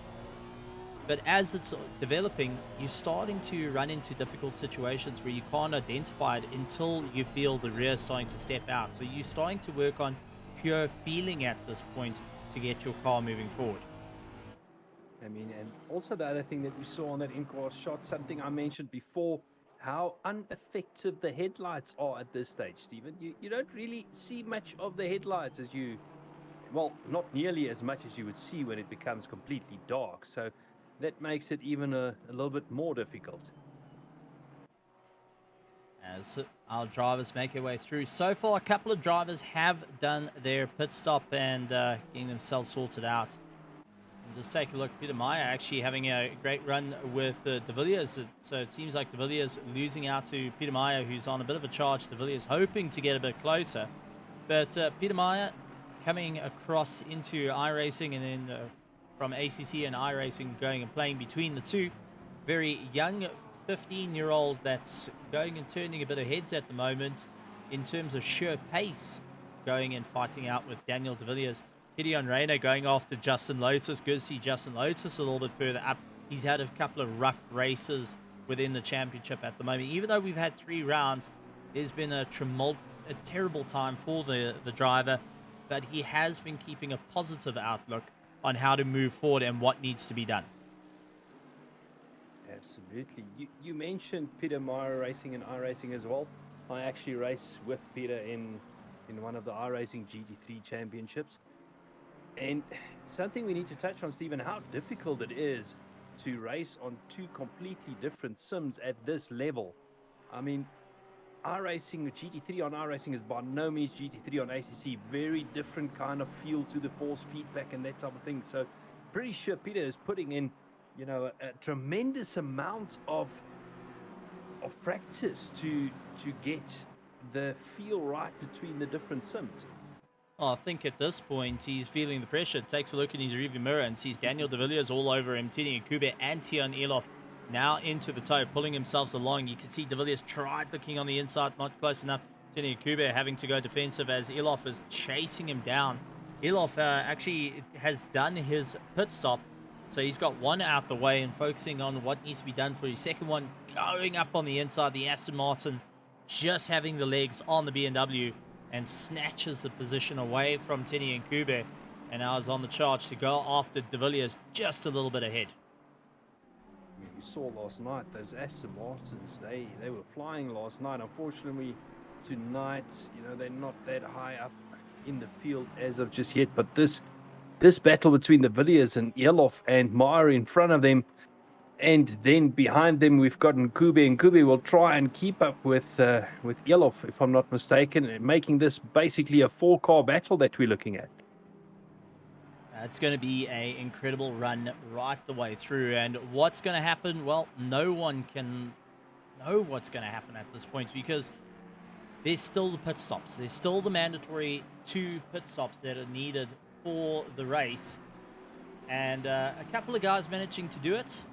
But as it's developing, you're starting to run into difficult situations where you can't identify it until you feel the rear starting to step out. So you're starting to work on pure feeling at this point to get your car moving forward. I mean, and also the other thing that we saw on that in-car shot, something I mentioned before, how ineffective the headlights are at this stage, Stephen. You don't really see much of the headlights well, not nearly as much as you would see when it becomes completely dark. So that makes it even a little bit more difficult. As our drivers make their way through. So far, a couple of drivers have done their pit stop and getting themselves sorted out. And just take a look. Peter Meyer actually having a great run with De Villiers. So it seems like De Villiers losing out to Peter Meyer, who's on a bit of a charge. De Villiers hoping to get a bit closer. But Peter Meyer coming across into iRacing and then from ACC and iRacing going and playing between the two. Very young 15-year-old that's going and turning a bit of heads at the moment in terms of sheer pace, going and fighting out with Daniel De Villiers. Gideon Reyna going after Justin Lotus. Good to see Justin Lotus a little bit further up. He's had a couple of rough races within the championship at the moment. Even though we've had 3 rounds, there's been a terrible time for the driver, but he has been keeping a positive outlook on how to move forward and what needs to be done. Absolutely. You mentioned Peter Meyer racing and iRacing as well. I actually race with Peter in one of the iRacing GT3 championships. And something we need to touch on, Stephen, how difficult it is to race on 2 completely different sims at this level. I mean, iRacing, GT3 on iRacing is by no means GT3 on ACC. Very different kind of feel to the force feedback and that type of thing. So pretty sure Peter is putting in, a tremendous amount of practice to get the feel right between the different sims. Oh, I think at this point he's feeling the pressure. Takes a look in his rearview mirror and sees Daniel De Villiers all over him. Tini Kube and Tian Elof now into the toe, pulling themselves along. You can see De Villiers tried looking on the inside, not close enough. Tini Kube having to go defensive as Elof is chasing him down. Elof actually has done his pit stop, so he's got one out the way and focusing on what needs to be done for his second one. Going up on the inside, the Aston Martin just having the legs on the BMW and snatches the position away from Tini and Kube, and now is on the charge to go after De Villiers just a little bit ahead. we saw last night, those Aston Martins, they were flying last night. Unfortunately, tonight, they're not that high up in the field as of just yet. But this battle between the Villiers and Elof and Meyer in front of them, and then behind them we've got Nkube. And Nkube will try and keep up with Elof, if I'm not mistaken, and making this basically a 4-car battle that we're looking at. It's going to be an incredible run right the way through. And what's going to happen? Well, no one can know what's going to happen at this point, because there's still the pit stops. There's still the mandatory 2 pit stops that are needed for the race. And a couple of guys managing to do it,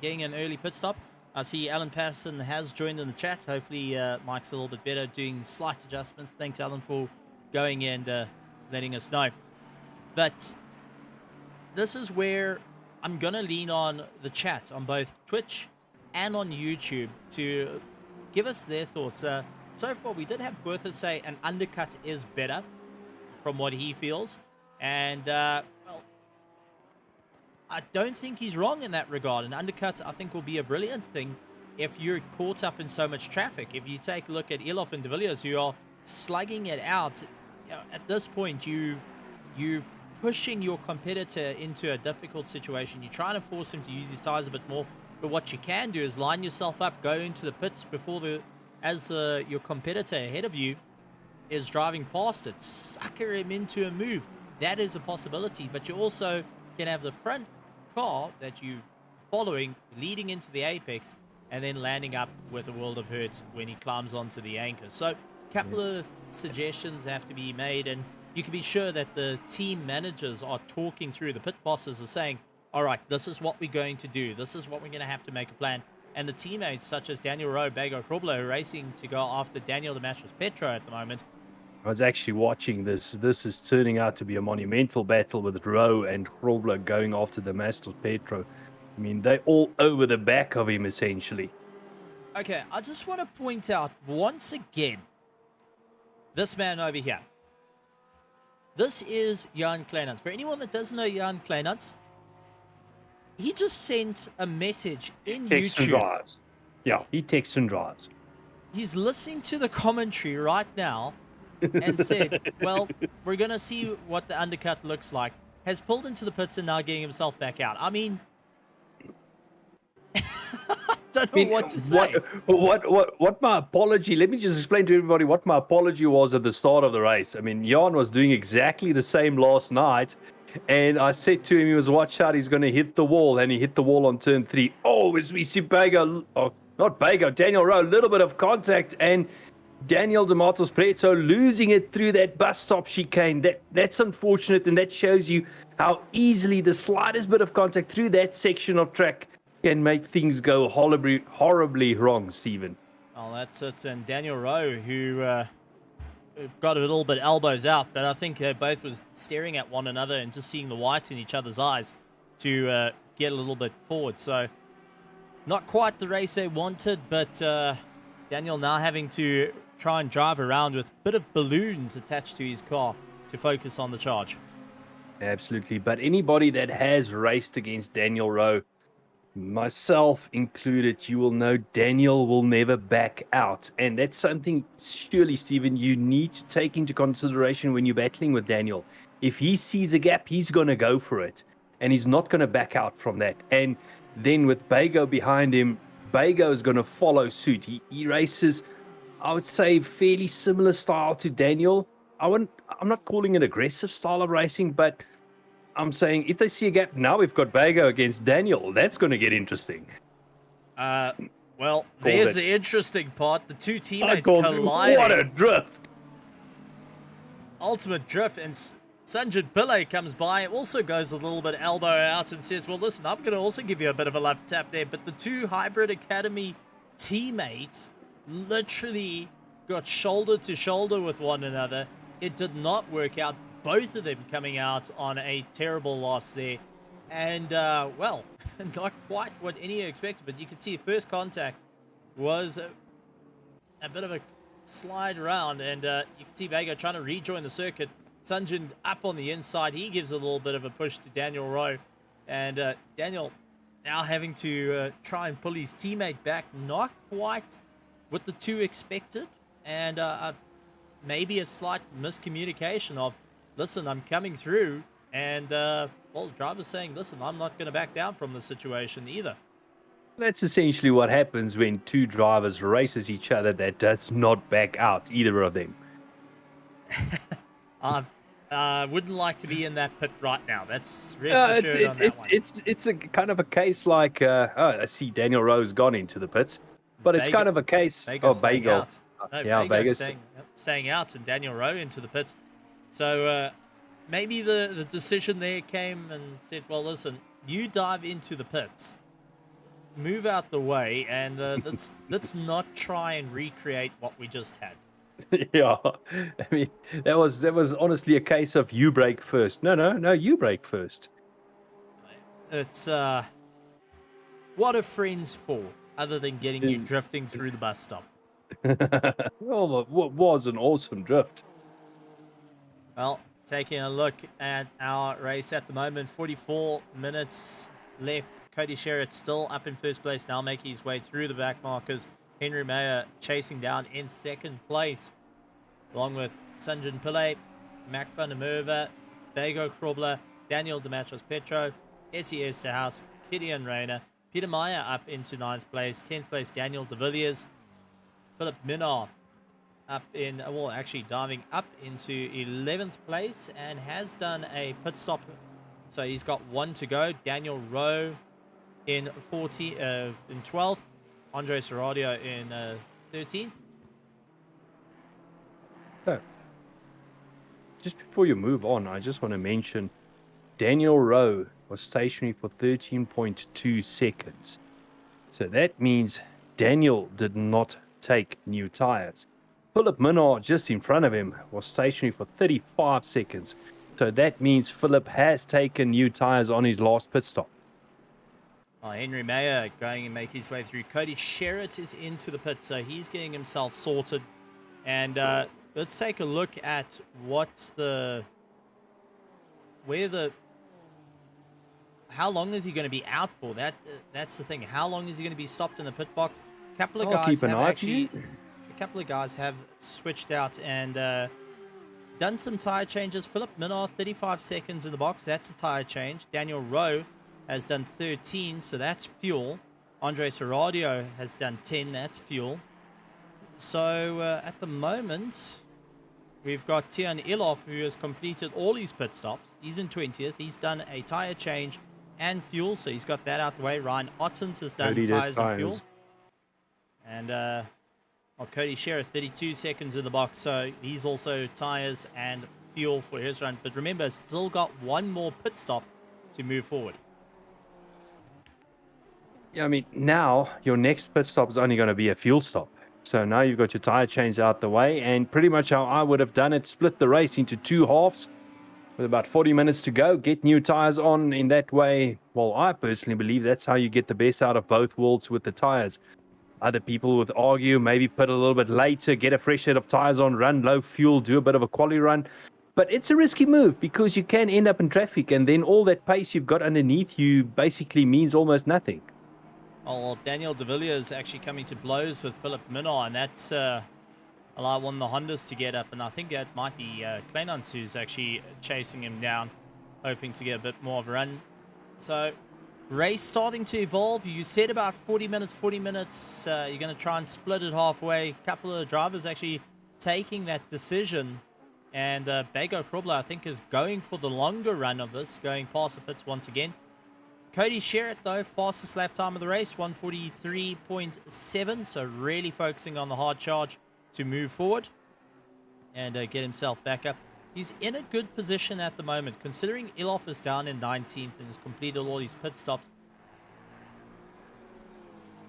getting an early pit stop. I see Alan Patterson has joined in the chat. Hopefully Mike's a little bit better, doing slight adjustments. Thanks, Alan, for going and letting us know. But this is where I'm going to lean on the chat on both Twitch and on YouTube to give us their thoughts. So far, we did have Bertha say an undercut is better from what he feels. And, well, I don't think he's wrong in that regard. An undercut, I think, will be a brilliant thing if you're caught up in so much traffic. If you take a look at Elof and De Villiers, who are slugging it out, at this point, you pushing your competitor into a difficult situation. You're trying to force him to use his tires a bit more. But what you can do is line yourself up, go into the pits before your competitor ahead of you is driving past it. Sucker him into a move. That is a possibility. But you also can have the front car that you following leading into the apex and then landing up with a world of hurt when he climbs onto the anchor. So a couple of suggestions have to be made, and you can be sure that the team managers are talking through. The pit bosses are saying, all right, this is what we're going to do. This is what we're going to have to make a plan. And the teammates, such as Daniel Rowe, Bago Krobler, are racing to go after Daniel the Matchless Petro at the moment. I was actually watching this. This is turning out to be a monumental battle with Rowe and Krobler going after the Matchless Petro. I mean, they're all over the back of him, essentially. Okay, I just want to point out once again, this man over here. This is Jan Kleinans. For anyone that doesn't know Jan Kleinans, he just sent a message in Text YouTube. and drives. Yeah, he texts and drives. He's listening to the commentary right now and said, well, we're going to see what the undercut looks like. Has pulled into the pits and now getting himself back out. I mean, don't know what to say. What my apology, let me just explain to everybody what my apology was at the start of the race. I mean, Jan was doing exactly the same last night, and I said to him, he was, watch out, he's going to hit the wall, and he hit the wall on turn 3. Oh, as we see Bago, not Bago, Daniel Rowe, a little bit of contact, and Daniel de Matos Preto losing it through that bus stop chicane. That's unfortunate, and that shows you how easily the slightest bit of contact through that section of track can make things go horribly wrong, Stephen. Oh, that's it. And Daniel Rowe, who got a little bit elbows out, but I think both was staring at one another and just seeing the white in each other's eyes to get a little bit forward. So not quite the race they wanted, but Daniel now having to try and drive around with a bit of balloons attached to his car to focus on the charge. Absolutely. But anybody that has raced against Daniel Rowe, myself included, you will know Daniel will never back out. And that's something, surely, Stephen, you need to take into consideration when you're battling with Daniel. If he sees a gap, he's going to go for it. And he's not going to back out from that. And then with Bago behind him, Bago is going to follow suit. He races, I would say, fairly similar style to Daniel. I'm not calling it aggressive style of racing, but I'm saying if they see a gap, now we've got Bago against Daniel. That's going to get interesting. Well, there's the interesting part. The two teammates colliding. What a drift. Ultimate drift. And Sanjit Pillay comes by, also goes a little bit elbow out and says, well, listen, I'm going to also give you a bit of a left tap there. But the two Hybrid Academy teammates literally got shoulder to shoulder with one another. It did not work out. Both of them coming out on a terrible loss there. And, well, not quite what any expected, but you can see first contact was a bit of a slide around, and you can see Bago trying to rejoin the circuit. Sanjin up on the inside. He gives a little bit of a push to Daniel Rowe, and Daniel now having to try and pull his teammate back, not quite what the two expected, and maybe a slight miscommunication of, listen, I'm coming through, and well, the driver's saying, listen, I'm not going to back down from the situation either. That's essentially what happens when two drivers races each other that does not back out, either of them. I wouldn't like to be in that pit right now. That's rest assured on that one. It's a kind of a case like, I see Daniel Rowe's gone into the pits, but it's kind of a case of Bagel. No, Vegas staying out, and Daniel Rowe into the pits. So maybe the decision there came and said, well, listen, you dive into the pits, move out the way, and let's not try and recreate what we just had. Yeah, I mean, that was honestly a case of you brake first. No, you brake first. It's what are friends for, other than getting you drifting through the bus stop? Well, it was an awesome drift. Well, taking a look at our race at the moment, 44 minutes left. Cody Sherritt still up in first place, now making his way through the back markers. Henry Mayer chasing down in second place, along with Sanjan Pillay, Mac van der Merwe, Bego Krobler, Daniel Dematros Petro, Essie Esterhaus, Gideon Rayner, Peter Meyer up into 9th place, 10th place Daniel de Villiers, Philip Minard up in, well, actually diving up into 11th place and has done a pit stop. So he's got one to go. Daniel Rowe in 12th. Andre Serradio in 13th. So, just before you move on, I just want to mention Daniel Rowe was stationary for 13.2 seconds. So that means Daniel did not take new tires. Philip Minard, just in front of him, was stationary for 35 seconds. So that means Philip has taken new tires on his last pit stop. Henry Mayer going and make his way through. Cody Sherritt is into the pit, so he's getting himself sorted. And let's take a look at how long is he going to be out for? That's the thing. How long is he going to be stopped in the pit box? A couple of guys have switched out and done some tire changes. Philip Minard, 35 seconds in the box. That's a tire change. Daniel Rowe has done 13, so that's fuel. Andre Serradio has done 10, that's fuel. So at the moment, we've got Tian Iloff, who has completed all his pit stops. He's in 20th. He's done a tire change and fuel, so he's got that out the way. Ryan Ottens has done tires and fuel. And Cody Sherritt, 32 seconds in the box, so he's also tires and fuel for his run. But remember, still got one more pit stop to move forward. Yeah, I mean, now your next pit stop is only going to be a fuel stop. So now you've got your tire change out the way, and pretty much how I would have done it, split the race into two halves with about 40 minutes to go, get new tires on in that way. Well, I personally believe that's how you get the best out of both worlds with the tires. Other people would argue maybe put a little bit later, get a fresh set of tires on, run low fuel, do a bit of a quali run. But it's a risky move because you can end up in traffic, and then all that pace you've got underneath you basically means almost nothing. Well, Daniel de Villiers actually coming to blows with Philip Minard, and that's allowed one of the Hondas to get up, and I think that might be Kleinans who's actually chasing him down, hoping to get a bit more of a run. So, race starting to evolve. You said about 40 minutes. You're going to try and split it halfway. A couple of drivers actually taking that decision, and Bego Krobler, I think, is going for the longer run of this, going past the pits once again. Cody Sherritt, though, fastest lap time of the race, 1:43.7, so really focusing on the hard charge to move forward and get himself back up. He's in a good position at the moment, considering Iloff is down in 19th and has completed all his pit stops.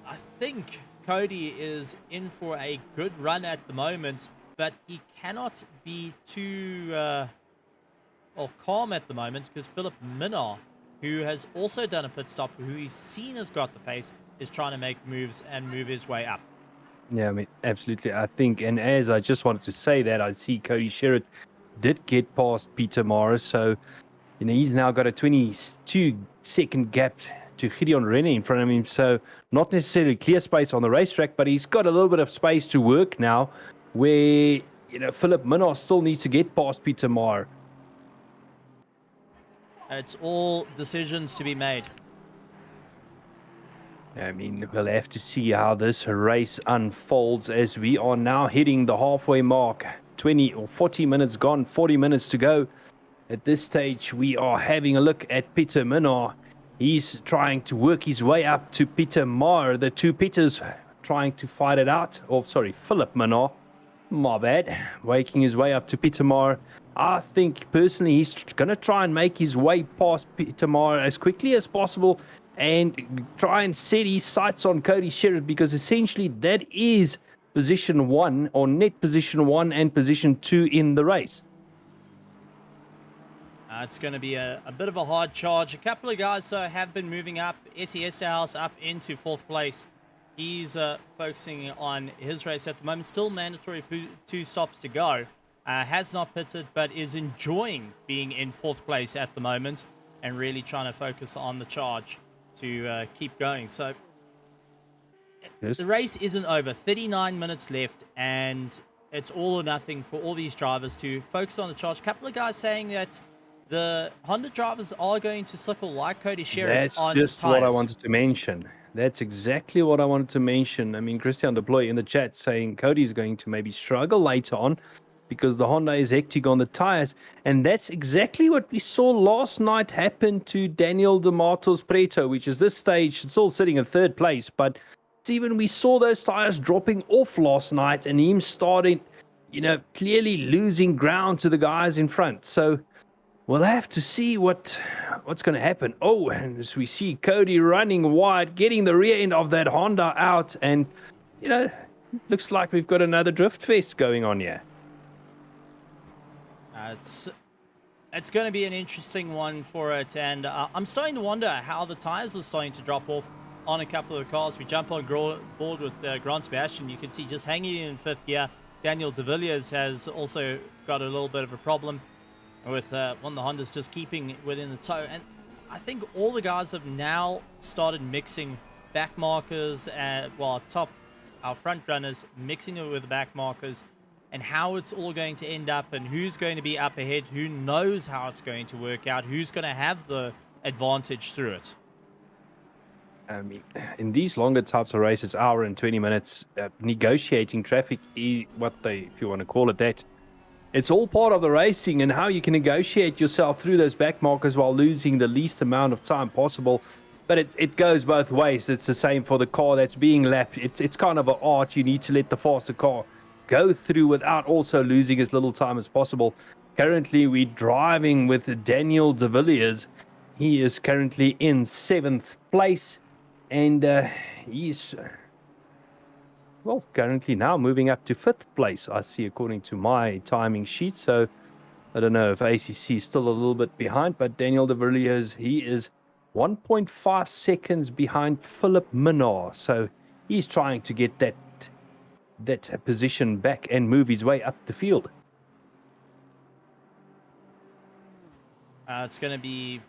I think Cody is in for a good run at the moment, but he cannot be too calm at the moment because Philip Minard, who has also done a pit stop, who he's seen has got the pace, is trying to make moves and move his way up. Yeah, I mean, absolutely. I think, and as I just wanted to say that, I see Cody Sherritt did get past Peter Morris, so he's now got a 22-second gap to Gideon Rennie in front of him. So not necessarily clear space on the racetrack, but he's got a little bit of space to work now where, Philip Minnar still needs to get past Peter Marr. It's all decisions to be made. I mean, we'll have to see how this race unfolds as we are now hitting the halfway mark. 20 or 40 minutes gone, 40 minutes to go. At this stage, we are having a look at Peter Minnar. He's trying to work his way up to Peter Marr. The two Peters trying to fight it out. Oh, sorry, Philip Minnar. My bad. Waking his way up to Peter Marr. I think, personally, he's going to try and make his way past Peter Marr as quickly as possible and try and set his sights on Cody Sherritt, because essentially that is position 1 or net position 1 and position 2 in the race. It's going to be a bit of a hard charge. A couple of guys have been moving up. SES House up into 4th place. He's focusing on his race at the moment. Still mandatory 2 stops to go. Has not pitted, but is enjoying being in 4th place at the moment and really trying to focus on the charge to keep going. So yes. The race isn't over. 39 minutes left, and it's all or nothing for all these drivers to focus on the charge. A couple of guys saying that the Honda drivers are going to sickle like Cody Sherritt on That's just tires. what I wanted to mention. That's exactly what I wanted to mention. I mean, Christian Deploy in the chat saying Cody's going to maybe struggle later on because the Honda is hectic on the tires. And that's exactly what we saw last night happen to Daniel de Matos Preto, which is this stage, still sitting in 3rd place. But even we saw those tires dropping off last night and him starting, clearly losing ground to the guys in front. So we'll have to see what's going to happen. Oh, and as we see Cody running wide, getting the rear end of that Honda out. And, looks like we've got another drift fest going on here. It's going to be an interesting one for it. And I'm starting to wonder how the tires are starting to drop off on a couple of cars. We jump on board with Grant Sebastian. You can see just hanging in 5th gear. Daniel de Villiers has also got a little bit of a problem with one of the Hondas just keeping within the tow. And I think all the guys have now started mixing back markers, our front runners, mixing it with the back markers, and how it's all going to end up and who's going to be up ahead, who knows how it's going to work out, who's going to have the advantage through it. I mean, in these longer types of races, hour and 20 minutes, negotiating traffic, if you want to call it that, it's all part of the racing and how you can negotiate yourself through those back markers while losing the least amount of time possible. But it goes both ways. It's the same for the car that's being lapped. It's kind of an art. You need to let the faster car go through without also losing as little time as possible. Currently, we're driving with Daniel de Villiers. He is currently in 7th place. And he's, currently now moving up to 5th place, I see, according to my timing sheet. So I don't know if ACC is still a little bit behind, but Daniel de Villiers, he is 1.5 seconds behind Philip Minnar. So he's trying to get that position back and move his way up the field. It's going to be...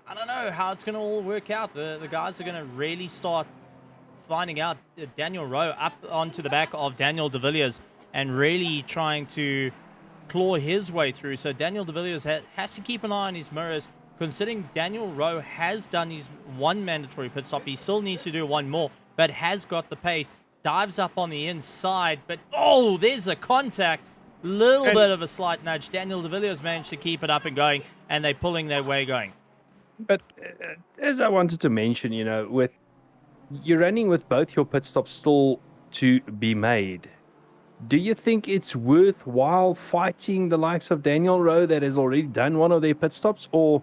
I don't know how it's going to all work out. The guys are going to really start finding out Daniel Rowe up onto the back of Daniel de Villiers and really trying to claw his way through. So Daniel de Villiers has to keep an eye on his mirrors. Considering Daniel Rowe has done his 1 mandatory pit stop, he still needs to do 1 more, but has got the pace. Dives up on the inside, but there's a contact. Little bit of a slight nudge. Daniel de Villiers managed to keep it up and going, and they're pulling their way going. But as I wanted to mention, with you're running with both your pit stops still to be made, do you think it's worthwhile fighting the likes of Daniel Rowe that has already done one of their pit stops? Or,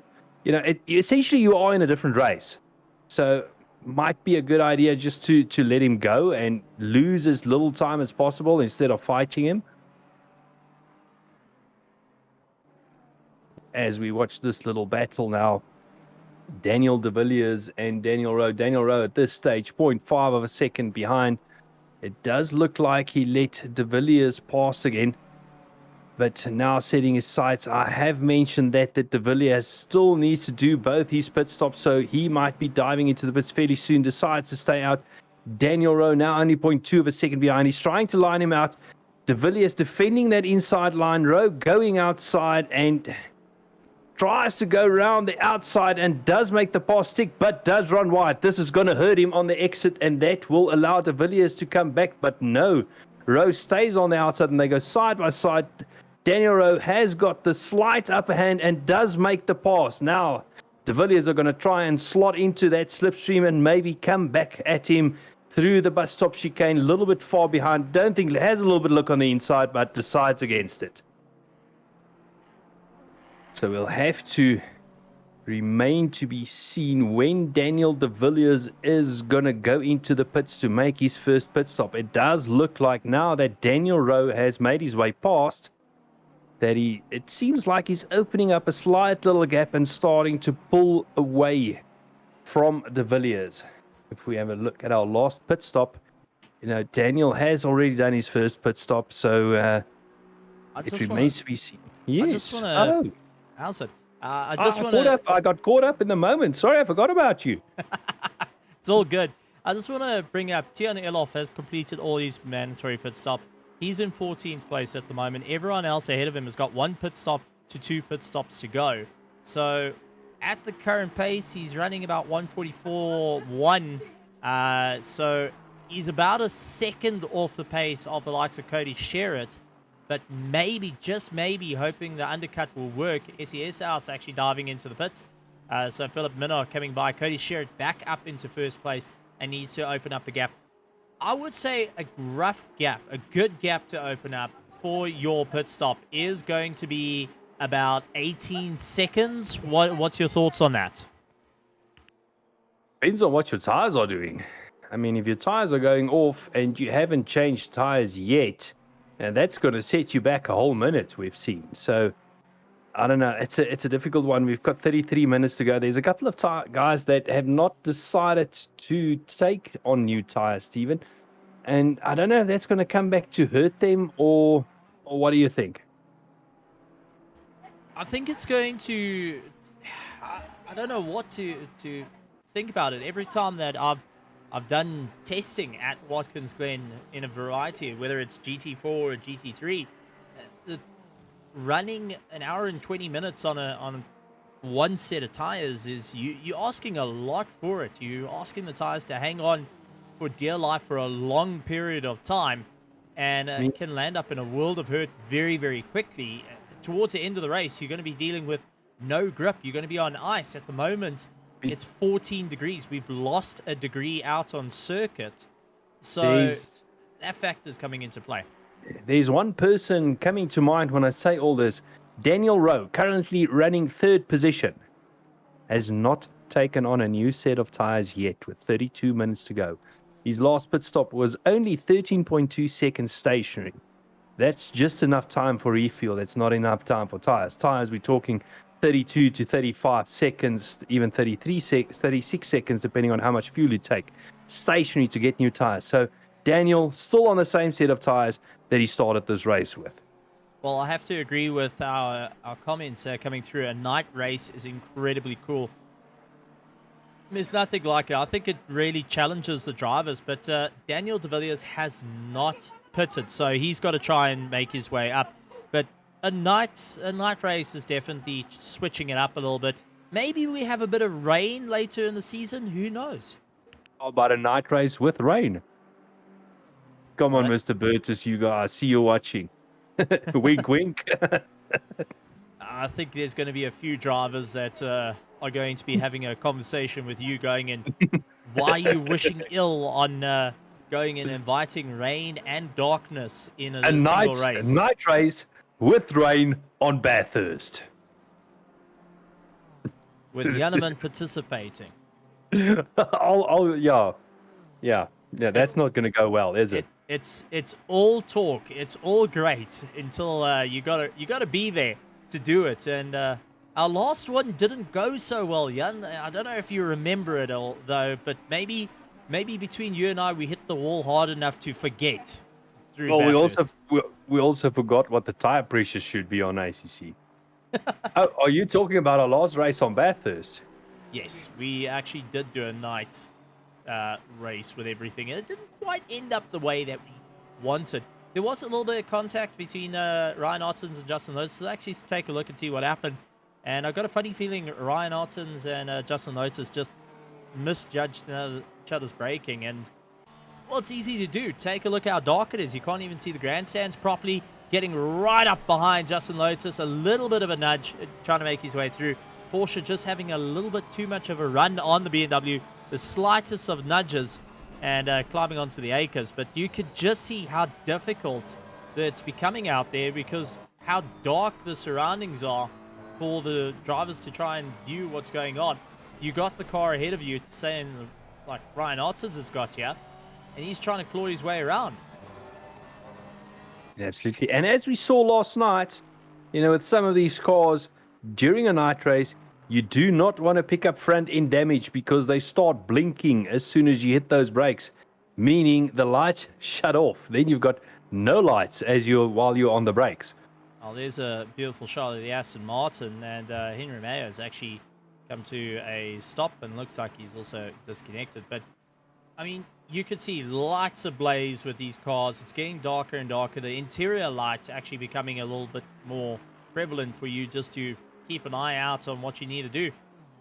essentially you are in a different race. So might be a good idea just to let him go and lose as little time as possible instead of fighting him. As we watch this little battle now, Daniel de Villiers and Daniel Rowe. Daniel Rowe at this stage, 0.5 of a second behind. It does look like he let de Villiers pass again. but now setting his sights. I have mentioned that De Villiers still needs to do both his pit stops, so he might be diving into the pits fairly soon. Decides to stay out. Daniel Rowe now only 0.2 of a second behind. He's trying to line him out. De Villiers defending that inside line. Rowe going outside and tries to go around the outside and does make the pass stick, but does run wide. This is going to hurt him on the exit, and that will allow De Villiers to come back, but no. Rowe stays on the outside, and they go side by side. Daniel Rowe has got the slight upper hand and does make the pass. Now, De Villiers are going to try and slot into that slipstream and maybe come back at him through the bus stop chicane, a little bit far behind. Don't think has a little bit of look on the inside, but decides against it. So we'll have to remain to be seen when Daniel De Villiers is going to go into the pits to make his first pit stop. It does look like now that Daniel Rowe has made his way past, that it seems like he's opening up a slight little gap and starting to pull away from De Villiers. If we have a look at our last pit stop, Daniel has already done his first pit stop, so it remains to be seen. Yes. I just want to... How's it? I got caught up in the moment. Sorry, I forgot about you. It's all good. I just want to bring up Tian Elof has completed all his mandatory pit stop. He's in 14th place at the moment. Everyone else ahead of him has got 1 pit stop to 2 pit stops to go. So at the current pace, he's running about 144.1. So he's about a second off the pace of the likes of Cody Sherritt. But maybe, just maybe, hoping the undercut will work. SES House actually diving into the pits. So Philip Minnaar coming by. Cody Sherritt back up into first place and needs to open up the gap. I would say a rough gap, a good gap to open up for your pit stop is going to be about 18 seconds. What's your thoughts on that? Depends on what your tires are doing. I mean, if your tires are going off and you haven't changed tires yet, and that's going to set you back a whole minute, we've seen. So, I don't know. It's a difficult one. We've got 33 minutes to go. There's a couple of guys that have not decided to take on new tires, Stephen. And I don't know if that's going to come back to hurt them or what do you think? I think it's going to... I don't know what to think about it. Every time that I've done testing at Watkins Glen in a variety, whether it's GT4 or GT3, running an hour and 20 minutes on one set of tires is you're asking a lot for it. You're asking the tires to hang on for dear life for a long period of time, and it can land up in a world of hurt very, very quickly. Towards the end of the race, you're going to be dealing with no grip. You're going to be on ice. At the moment, it's 14 degrees. We've lost a degree out on circuit. So that factor's coming into play. There's one person coming to mind when I say all this. Daniel Rowe, currently running 3rd position, has not taken on a new set of tires yet with 32 minutes to go. His last pit stop was only 13.2 seconds stationary. That's just enough time for refuel. That's not enough time for tires. Tires, we're talking 32 to 35 seconds, even 36 seconds, depending on how much fuel you take. Stationary to get new tires. So Daniel still on the same set of tires that he started this race with. Well, I have to agree with our comments coming through. A night race is incredibly cool. There's nothing like it. I think it really challenges the drivers, but Daniel De Villiers has not pitted, so he's got to try and make his way up. But a night race is definitely switching it up a little bit. Maybe we have a bit of rain later in the season. Who knows? How about a night race with rain? Come on, Mr. Burtis, you guys. I see you watching. Wink, wink. I think there's going to be a few drivers that are going to be having a conversation with you going in. Why are you wishing ill on going and inviting rain and darkness in a single race? A night race with rain on Bathurst. With Yanneman participating. Yeah, that's not going to go well, is it? It's all talk. It's all great until you gotta be there to do it. And our last one didn't go so well, Jan. I don't know if you remember it all though, but maybe between you and I, we hit the wall hard enough to forget. through Well, Bathurst. we also forgot what the tire pressure should be on ACC. Oh, are you talking about our last race on Bathurst? Yes, we actually did do a night race with everything, and it didn't quite end up the way that we wanted. There was a little bit of contact between Ryan Ottens and Justin Lotus. So actually take a look and see what happened. And I got a funny feeling Ryan Ottens and Justin Lotus just misjudged each other's braking. And, well, it's easy to do. Take a look how dark it is. You can't even see the grandstands properly. Getting right up behind Justin Lotus. A little bit of a nudge, trying to make his way through. Porsche just having a little bit too much of a run on the BMW. The slightest of nudges and climbing onto the acres. But you could just see how difficult that it's becoming out there because how dark the surroundings are for the drivers to try and view what's going on. You got the car ahead of you saying, like, Ryan Ottens has got you, and he's trying to claw his way around. Absolutely. And as we saw last night, with some of these cars during a night race, you do not want to pick up front end damage because they start blinking as soon as you hit those brakes, meaning the lights shut off. Then you've got no lights while you're on the brakes. Oh, there's a beautiful shot of the Aston Martin, and Henry Mayo has actually come to a stop and looks like he's also disconnected. But, I mean, you could see lights ablaze with these cars. It's getting darker and darker. The interior lights actually becoming a little bit more prevalent for you just to keep an eye out on what you need to do.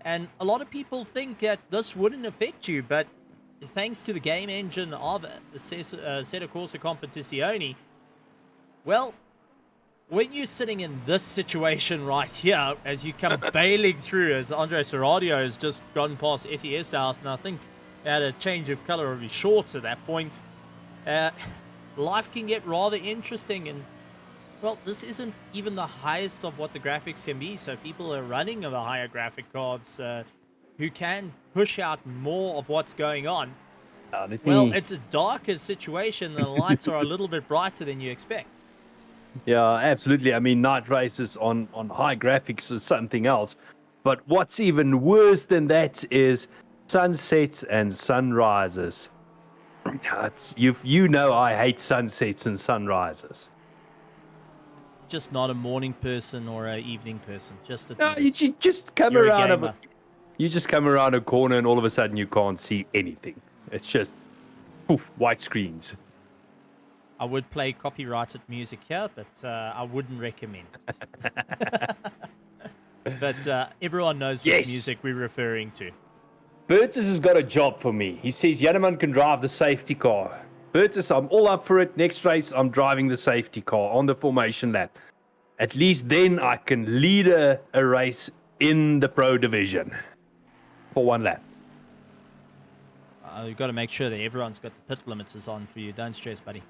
And a lot of people think that this wouldn't affect you, but thanks to the game engine of the Assetto Corsa Competizione, well, when you're sitting in this situation right here, as you come bailing through, as Andre Serradio has just gone past SES House, and I think had a change of color of his shorts at that point, life can get rather interesting. And, well, this isn't even the highest of what the graphics can be, so people are running the higher graphic cards who can push out more of what's going on. Well, it's a darker situation, and the lights are a little bit brighter than you expect. Yeah, absolutely. I mean, night races on high graphics is something else. But what's even worse than that is sunsets and sunrises. I hate sunsets and sunrises. Just not a morning person or an evening person. You just come You're around. You just come around a corner and all of a sudden you can't see anything. It's just poof, white screens. I would play copyrighted music here, but I wouldn't recommend it. But everyone knows what music we're referring to. Bertus has got a job for me. He says Janneman can drive the safety car. Bertus, I'm all up for it. Next race, I'm driving the safety car on the formation lap. At least then I can lead a race in the pro division for one lap. You've got to make sure that everyone's got the pit limiters on for you. Don't stress, buddy.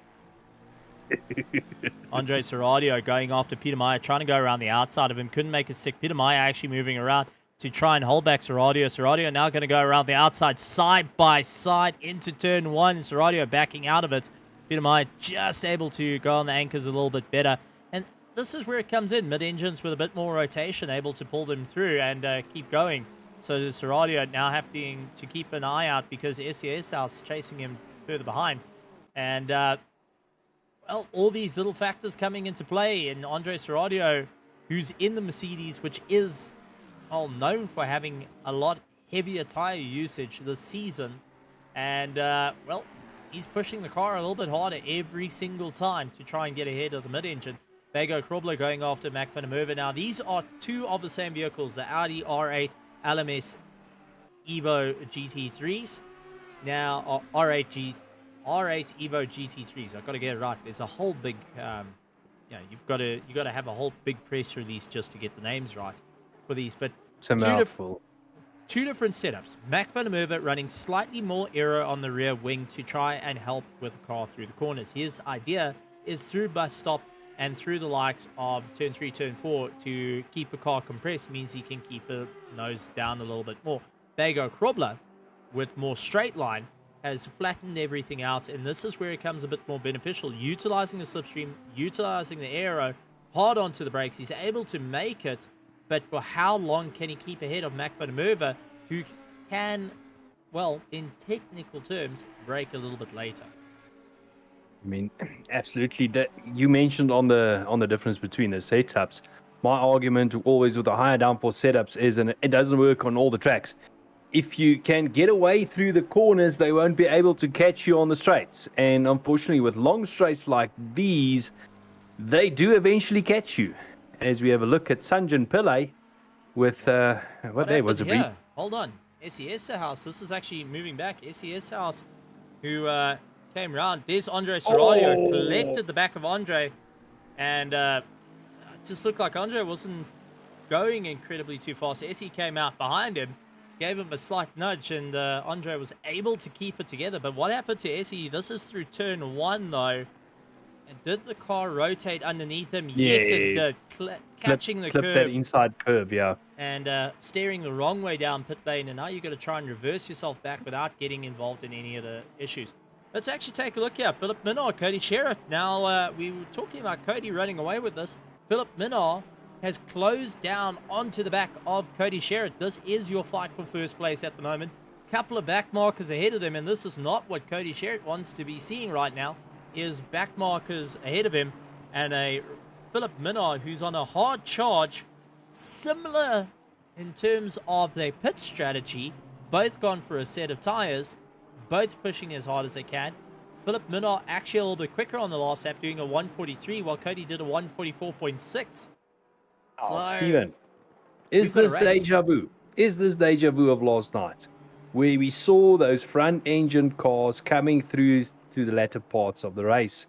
Andre Serradio going after Peter Meyer, trying to go around the outside of him. Couldn't make a stick. Peter Meyer actually moving around to try and hold back Serradio. Serradio now going to go around the outside, side by side into turn one. Serradio backing out of it. Peter Meyer just able to go on the anchors a little bit better. And this is where it comes in. Mid-engines with a bit more rotation, able to pull them through and keep going. So Serradio now having to keep an eye out because STS House chasing him further behind. And, well, all these little factors coming into play. And Andre Serradio, who's in the Mercedes, which is known for having a lot heavier tire usage this season. And, well, he's pushing the car a little bit harder every single time to try and get ahead of the mid-engine. Bego Krobler going after Mac van der Merwe. Now, these are two of the same vehicles, the Audi R8 LMS Evo GT3s. Now, R8 Evo GT3s. I've got to get it right. There's a whole big, you've got to have a whole big press release just to get the names right for these. But it's a mouthful. Two different setups. Mac van der Merwe running slightly more aero on the rear wing to try and help with the car through the corners. His idea is through bus stop and through the likes of turn 3, turn 4 to keep the car compressed means he can keep the nose down a little bit more. Bego Krobler, with more straight line, has flattened everything out, and this is where it becomes a bit more beneficial. Utilizing the slipstream, utilizing the aero, hard onto the brakes. He's able to make it, but for how long can he keep ahead of Mac van der Merwe, who can, well, in technical terms, brake a little bit later? I mean, absolutely. That you mentioned on the difference between the setups. My argument always with the higher downforce setups is, and it doesn't work on all the tracks. If you can get away through the corners, they won't be able to catch you on the straights. And unfortunately, with long straights like these, they do eventually catch you. As we have a look at Sanjan Pillay with what day was it? Here? Hold on. SES House. This is actually moving back. SES House, who came round. There's Andre Serradio, collected the back of Andre, and it just looked like Andre wasn't going incredibly too fast. SE came out behind him, gave him a slight nudge, and Andre was able to keep it together. But what happened to SE? This is through turn 1, though. And did the car rotate underneath him? Yeah. Yes, it did. Catching the clip curb. that inside curb, yeah. And steering the wrong way down pit lane, and now you've got to try and reverse yourself back without getting involved in any of the issues. Let's actually take a look here. Philip Minnaar, Cody Sherritt. Now, we were talking about Cody running away with this. Philip Minnaar has closed down onto the back of Cody Sherritt. This is your fight for first place at the moment. Couple of back markers ahead of them, and this is not what Cody Sherritt wants to be seeing right now, is back markers ahead of him, and a Philip Minnaar who's on a hard charge, similar in terms of their pit strategy, both gone for a set of tires, both pushing as hard as they can. Philip Minnaar actually a little bit quicker on the last lap, doing a 1:43, while Cody did a 1:44.6. So, Steven, is this deja vu? Is this deja vu of last night, where we saw those front-engine cars coming through to the latter parts of the race,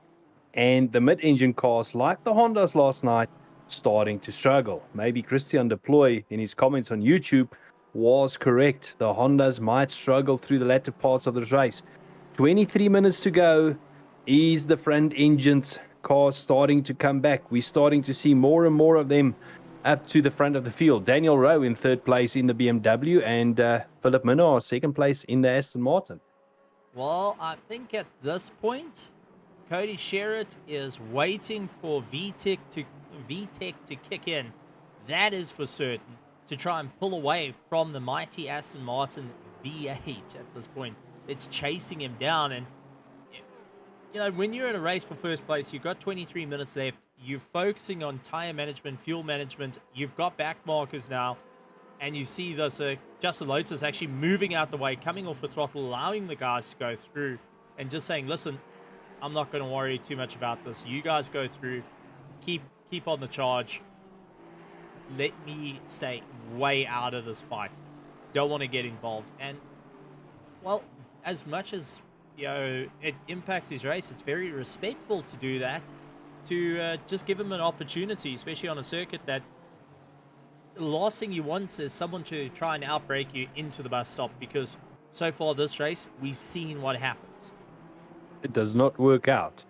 and the mid-engine cars, like the Hondas last night, starting to struggle? Maybe Christian Deploy, in his comments on YouTube, was correct. The Hondas might struggle through the latter parts of the race. 23 minutes to go. Is the front engines cars starting to come back? We're starting to see more and more of them up to the front of the field. Daniel Rowe in third place in the BMW, and Philip Minnaar second place in the Aston Martin. Well, I think at this point, Cody Sherritt is waiting for VTEC to kick in. That is for certain, to try and pull away from the mighty Aston Martin V8 at this point. It's chasing him down, and you know, when you're in a race for first place, you've got 23 minutes left. You're focusing on tire management, fuel management. You've got back markers now, and you see this Justin Lotus actually moving out the way, coming off the throttle, allowing the guys to go through, and just saying, listen, I'm not going to worry too much about this. You guys go through, keep on the charge. Let me stay way out of this fight. Don't want to get involved. And, well, as much as, you know, it impacts his race, it's very respectful to do that, to just give him an opportunity, especially on a circuit that the last thing you want is someone to try and outbrake you into the bus stop, because so far this race, we've seen what happens. It does not work out.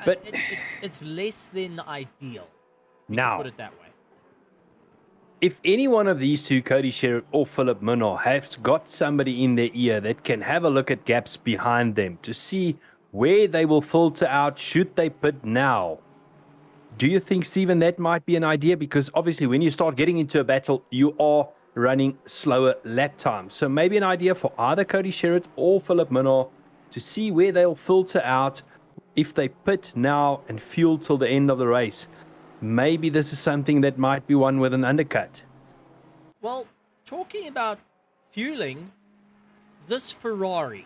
But it's less than ideal. Now, put it that way. If any one of these two, Cody Sherritt or Philip Minnaar, has got somebody in their ear that can have a look at gaps behind them to see where they will filter out, should they pit now? Do you think, Stephen, that might be an idea? Because obviously when you start getting into a battle, you are running slower lap times. So maybe an idea for either Cody Sherritt or Philip Minnaar to see where they'll filter out if they pit now and fuel till the end of the race. Maybe this is something that might be won with an undercut. Well, talking about fueling, this Ferrari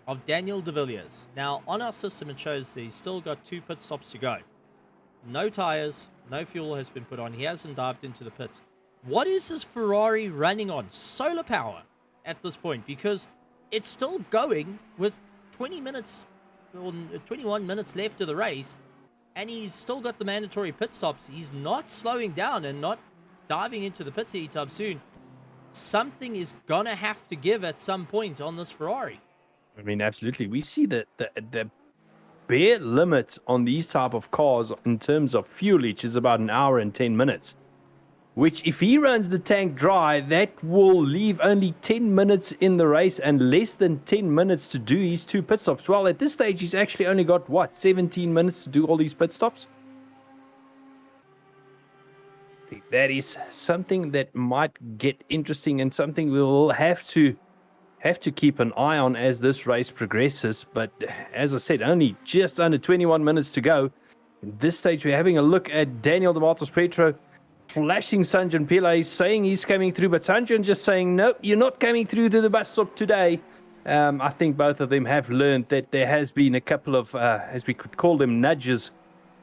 of Daniel de Villiers. Now, on our system, it shows that he's still got 2 pit stops to go. No tires, no fuel has been put on. He hasn't dived into the pits. What is this Ferrari running on? Solar power at this point, because it's still going with 20 minutes or 21 minutes left of the race, and he's still got the mandatory pit stops. He's not slowing down and not diving into the pits anytime soon. Something is going to have to give at some point on this Ferrari. I mean, absolutely. We see the bare limit on these type of cars in terms of fuelage is about an hour and 10 minutes. Which, if he runs the tank dry, that will leave only 10 minutes in the race and less than 10 minutes to do his 2 pit stops. Well, at this stage, he's actually only got, 17 minutes to do all these pit stops? That is something that might get interesting, and something we will have to have to keep an eye on as this race progresses. But as I said, only just under 21 minutes to go. At this stage, we're having a look at Daniel de Petro flashing Sanjan Pillay, saying he's coming through, but Sanjan just saying, no, you're not coming through to the bus stop today. I think both of them have learned that there has been a couple of, as we could call them, nudges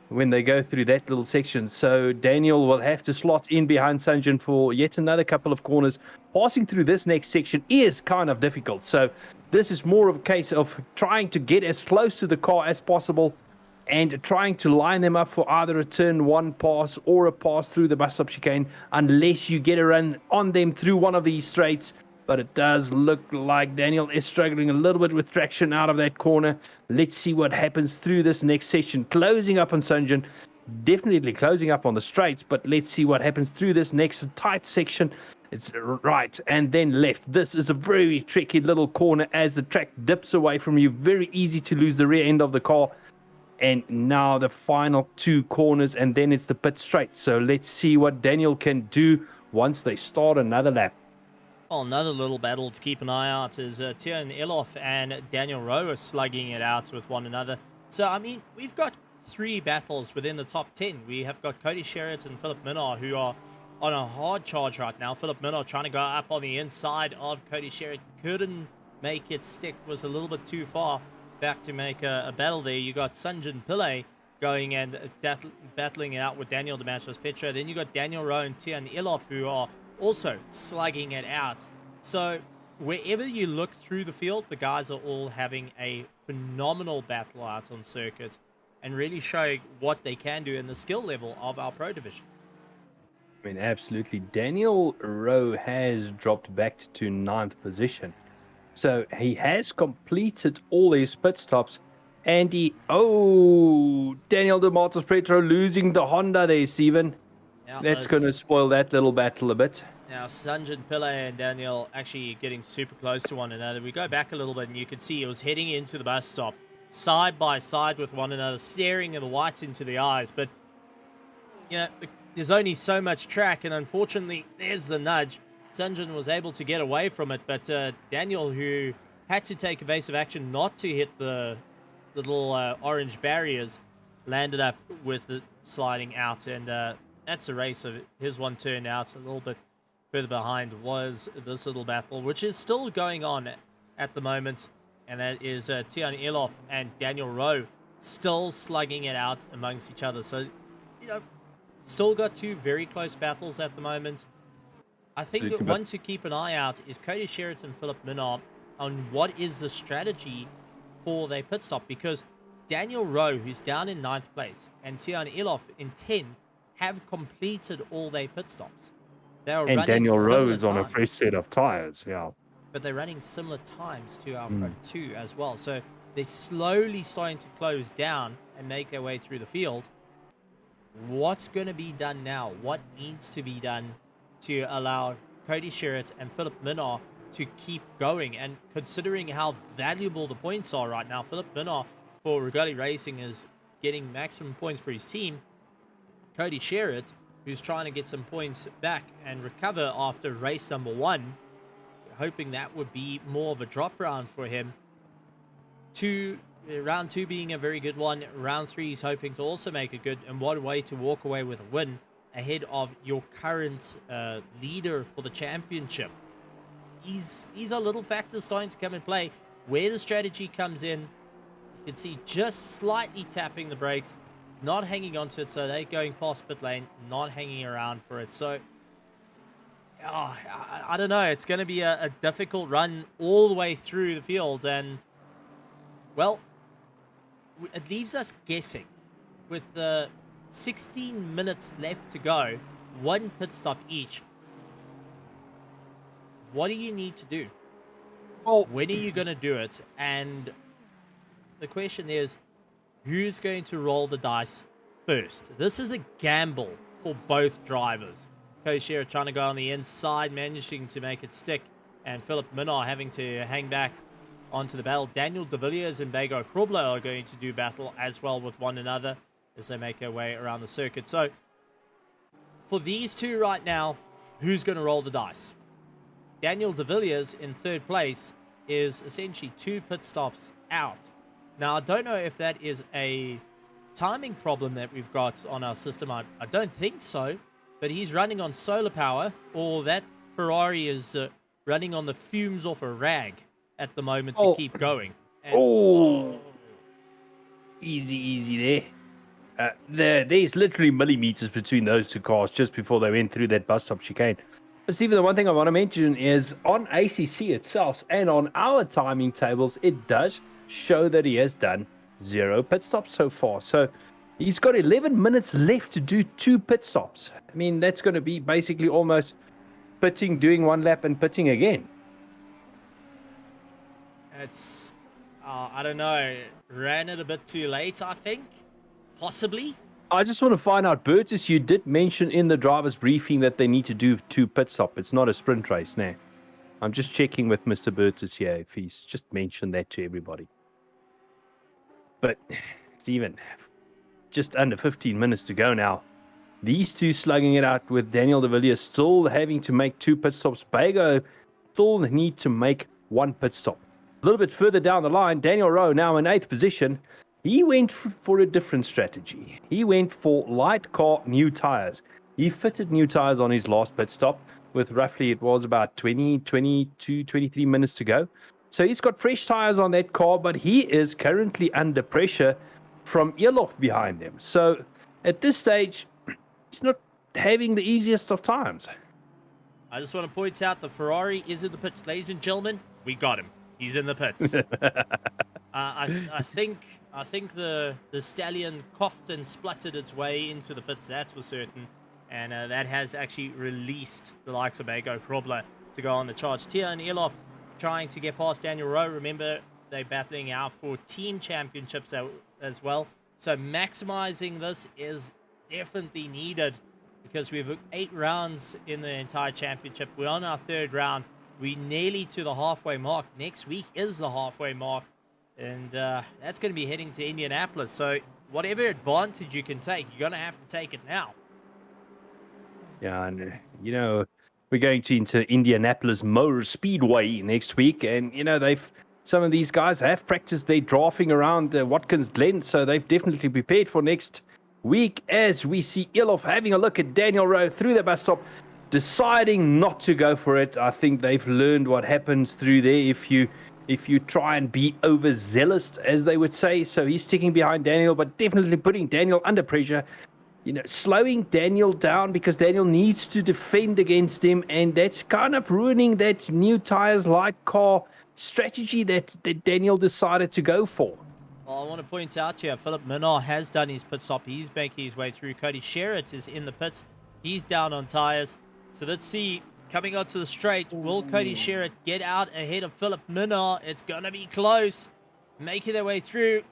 when they go through that little section. So Daniel will have to slot in behind Sanjan for yet another couple of corners. Passing through this next section is kind of difficult. So this is more of a case of trying to get as close to the car as possible and trying to line them up for either a turn one pass or a pass through the bus stop chicane, unless you get a run on them through one of these straights. But it does look like Daniel is struggling a little bit with traction out of that corner. Let's see what happens through this next section. Closing up on Sanjan. Definitely closing up on the straights, but let's see what happens through this next tight section. It's right and then left. This is a very tricky little corner as the track dips away from you. Very easy to lose the rear end of the car. And now the final two corners, and then it's the pit straight. So let's see what Daniel can do once they start another lap. Well, another little battle to keep an eye out is Tian Elof and Daniel Rowe are slugging it out with one another. So, I mean, we've got three battles within the top 10. We have got Cody Sherritt and Philip Minnaar, who are on a hard charge right now. Philip Minnaar trying to go up on the inside of Cody Sherritt. Couldn't make it stick, was a little bit too far back to make a battle there. You got Sanjan Pillay going and battling it out with Daniel de Petro. Then you got Daniel Rowe and Tian Elof, who are also slugging it out. So wherever you look through the field, the guys are all having a phenomenal battle out on circuit and really showing what they can do in the skill level of our pro division. I mean, absolutely. Daniel Rowe has dropped back to 9th position. So he has completed all his pit stops. And Daniel de Petro losing the Honda there, Steven. Now, that's going to spoil that little battle a bit. Now, Sanjan Pillay and Daniel actually getting super close to one another. We go back a little bit and you can see it was heading into the bus stop, side by side with one another, staring at the whites into the eyes. But, you know, there's only so much track, and unfortunately, there's the nudge. Sanjan was able to get away from it, but Daniel, who had to take evasive action not to hit the little orange barriers, landed up with it sliding out, and that's a race of his one turn out. A little bit further behind was this little battle, which is still going on at the moment, and that is Tian Elof and Daniel Rowe still slugging it out amongst each other. So, you know, still got two very close battles at the moment. I think that one to keep an eye out is Cody Sherritt and Philip Minnaar on what is the strategy for their pit stop, because Daniel Rowe, who's down in 9th place, and Tian Elof in 10th, have completed all their pit stops. They are and Daniel Rowe is on a fresh set of tires, yeah. But they're running similar times to our front two as well. So they're slowly starting to close down and make their way through the field. What's going to be done now? What needs to be done to allow Cody Sherritt and Philip Minnaar to keep going? And considering how valuable the points are right now, Philip Minnaar for Rigotti Racing is getting maximum points for his team. Cody Sherritt, who's trying to get some points back and recover after race number 1, hoping that would be more of a drop round for him. Round 2 being a very good one. Round 3 he's hoping to also make it good, and what a way to walk away with a win ahead of your current leader for the championship. These are little factors starting to come in play. Where the strategy comes in, you can see just slightly tapping the brakes, not hanging onto it, so they're going past pit lane, not hanging around for it. So, I don't know. It's going to be a difficult run all the way through the field, and, well, it leaves us guessing. With 16 minutes left to go, one pit stop each, what do you need to do? Well, when are you going to do it? And the question is, who's going to roll the dice first? This is a gamble for both drivers. Cody Sherritt trying to go on the inside, managing to make it stick, and Philip Minnaar having to hang back onto the battle. Daniel de Villiers and Bego Krobler are going to do battle as well with one another as they make their way around the circuit. So, for these two right now, who's going to roll the dice? Daniel de Villiers in 3rd place, is essentially 2 pit stops out. Now, I don't know if that is a timing problem that we've got on our system. I don't think so, but he's running on solar power, or that Ferrari is running on the fumes off a rag at the moment to keep going. And, Easy there. There's literally millimeters between those 2 cars just before they went through that bus stop chicane. But Stephen, the one thing I want to mention is on ACC itself and on our timing tables, it does show that he has done 0 pit stops so far. So he's got 11 minutes left to do 2 pit stops. I mean, that's going to be basically almost pitting, doing 1 lap and pitting again. It's, I don't know, ran it a bit too late, I think, possibly. I just want to find out, Bertus, you did mention in the driver's briefing that they need to do 2 pit stops. It's not a sprint race now. I'm just checking with Mr. Bertus here if he's just mentioned that to everybody. But, Stephen, just under 15 minutes to go now. These 2 slugging it out with Daniel de Villiers still having to make 2 pit stops. Bago still need to make 1 pit stop. A little bit further down the line, Daniel Rowe now in 8th position. He went for a different strategy. He went for light car new tires. He fitted new tires on his last pit stop with roughly, it was about 22, 23 minutes to go. So he's got fresh tires on that car, but he is currently under pressure from Elof behind him. So at this stage, he's not having the easiest of times. I just want to point out the Ferrari is in the pits. Ladies and gentlemen, we got him. He's in the pits. I think the stallion coughed and spluttered its way into the pits, that's for certain. And that has actually released the likes of Bago Krobler to go on the charge. Tia and Elof trying to get past Daniel Rowe. Remember, they're battling out for team championships as well. So maximizing this is definitely needed because we have 8 rounds in the entire championship. We're on our 3rd round. We're nearly to the halfway mark. Next week is the halfway mark. And that's going to be heading to Indianapolis. So whatever advantage you can take, you're going to have to take it now. Yeah, and, we're going into Indianapolis Motor Speedway next week. And, some of these guys have practiced their drafting around the Watkins Glen. So they've definitely prepared for next week as we see Elof having a look at Daniel Rowe through the bus stop, deciding not to go for it. I think they've learned what happens through there if you try and be overzealous, as they would say. So he's sticking behind Daniel, but definitely putting Daniel under pressure. Slowing Daniel down because Daniel needs to defend against him, and that's kind of ruining that new tires light car strategy that Daniel decided to go for. Well, I want to point out here, Philip Minnaar has done his pit stop. He's making his way through. Cody Sherritt is in the pits. He's down on tires. So let's see, coming onto the straight, will Cody Sherritt get out ahead of Philip Minnaar? It's going to be close. Making their way through.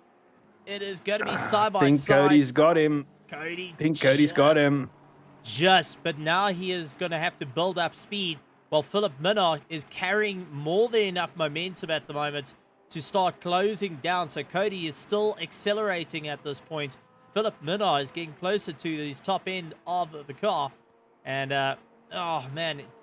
It is going to be side by side. I think Cody's got him. Cody's got him. But now he is going to have to build up speed while Philip Minnaar is carrying more than enough momentum at the moment to start closing down. So Cody is still accelerating at this point. Philip Minnaar is getting closer to his top end of the car. And,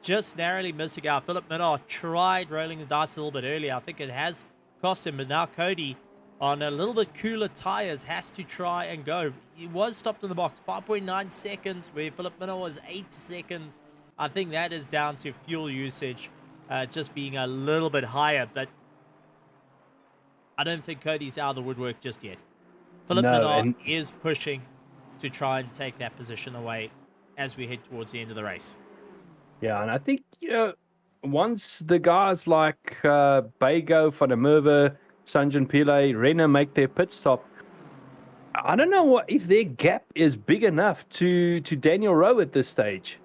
just narrowly missing out. Philip Minnaar tried rolling the dice a little bit earlier. I think it has cost him. But now Cody, on a little bit cooler tires, has to try and go. He was stopped in the box. 5.9 seconds, where Philip Minnaar was 8 seconds. I think that is down to fuel usage just being a little bit higher. But I don't think Cody's out of the woodwork just yet. Philip Minnaar is pushing to try and take that position away as we head towards the end of the race. Yeah, and I think, once the guys like Bago, Van der Merwe, Sanjan Pillay, Renner make their pit stop, I don't know if their gap is big enough to Daniel Rowe at this stage.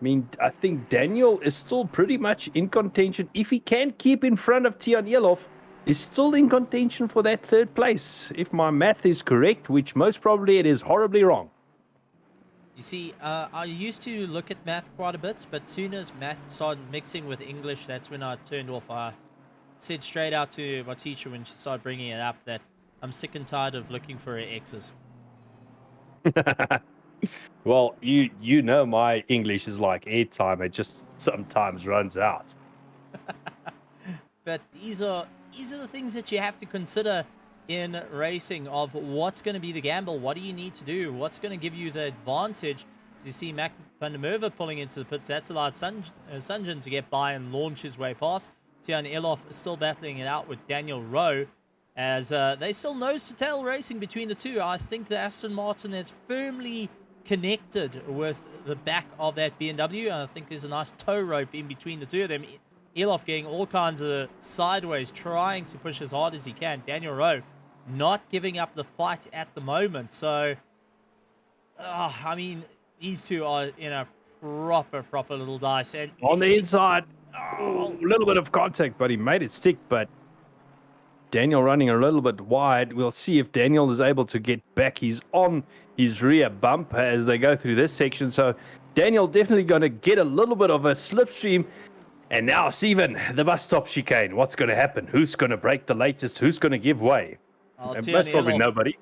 I mean, I think Daniel is still pretty much in contention. If he can keep in front of Tian Elof, is still in contention for that 3rd place. If my math is correct, which most probably it is horribly wrong. You see, I used to look at math quite a bit, but soon as math started mixing with English, that's when I turned off. I said straight out to my teacher when she started bringing it up that I'm sick and tired of looking for X's. Well, you know my English is like airtime. It just sometimes runs out. but these are the things that you have to consider in racing of what's going to be the gamble. What do you need to do? What's going to give you the advantage? As you see Mac van der Merwe pulling into the pits, that's allowed Sunjan to get by and launch his way past. Tian Elof is still battling it out with Daniel Rowe as they still nose to tail racing between the two. I think the Aston Martin has firmly connected with the back of that BMW, and I think there's a nice tow rope in between the two of them. Elof getting all kinds of sideways, trying to push as hard as he can. Daniel Rowe not giving up the fight at the moment. So, I mean, these two are in a proper little dice. And on the inside, a little bit of contact, but he made it stick. But Daniel running a little bit wide. We'll see if Daniel is able to get back. He's on his rear bump as they go through this section. So Daniel definitely going to get a little bit of a slipstream. And now, Stephen, the bus stop chicane. What's going to happen? Who's going to break the latest? Who's going to give way? Most probably nobody.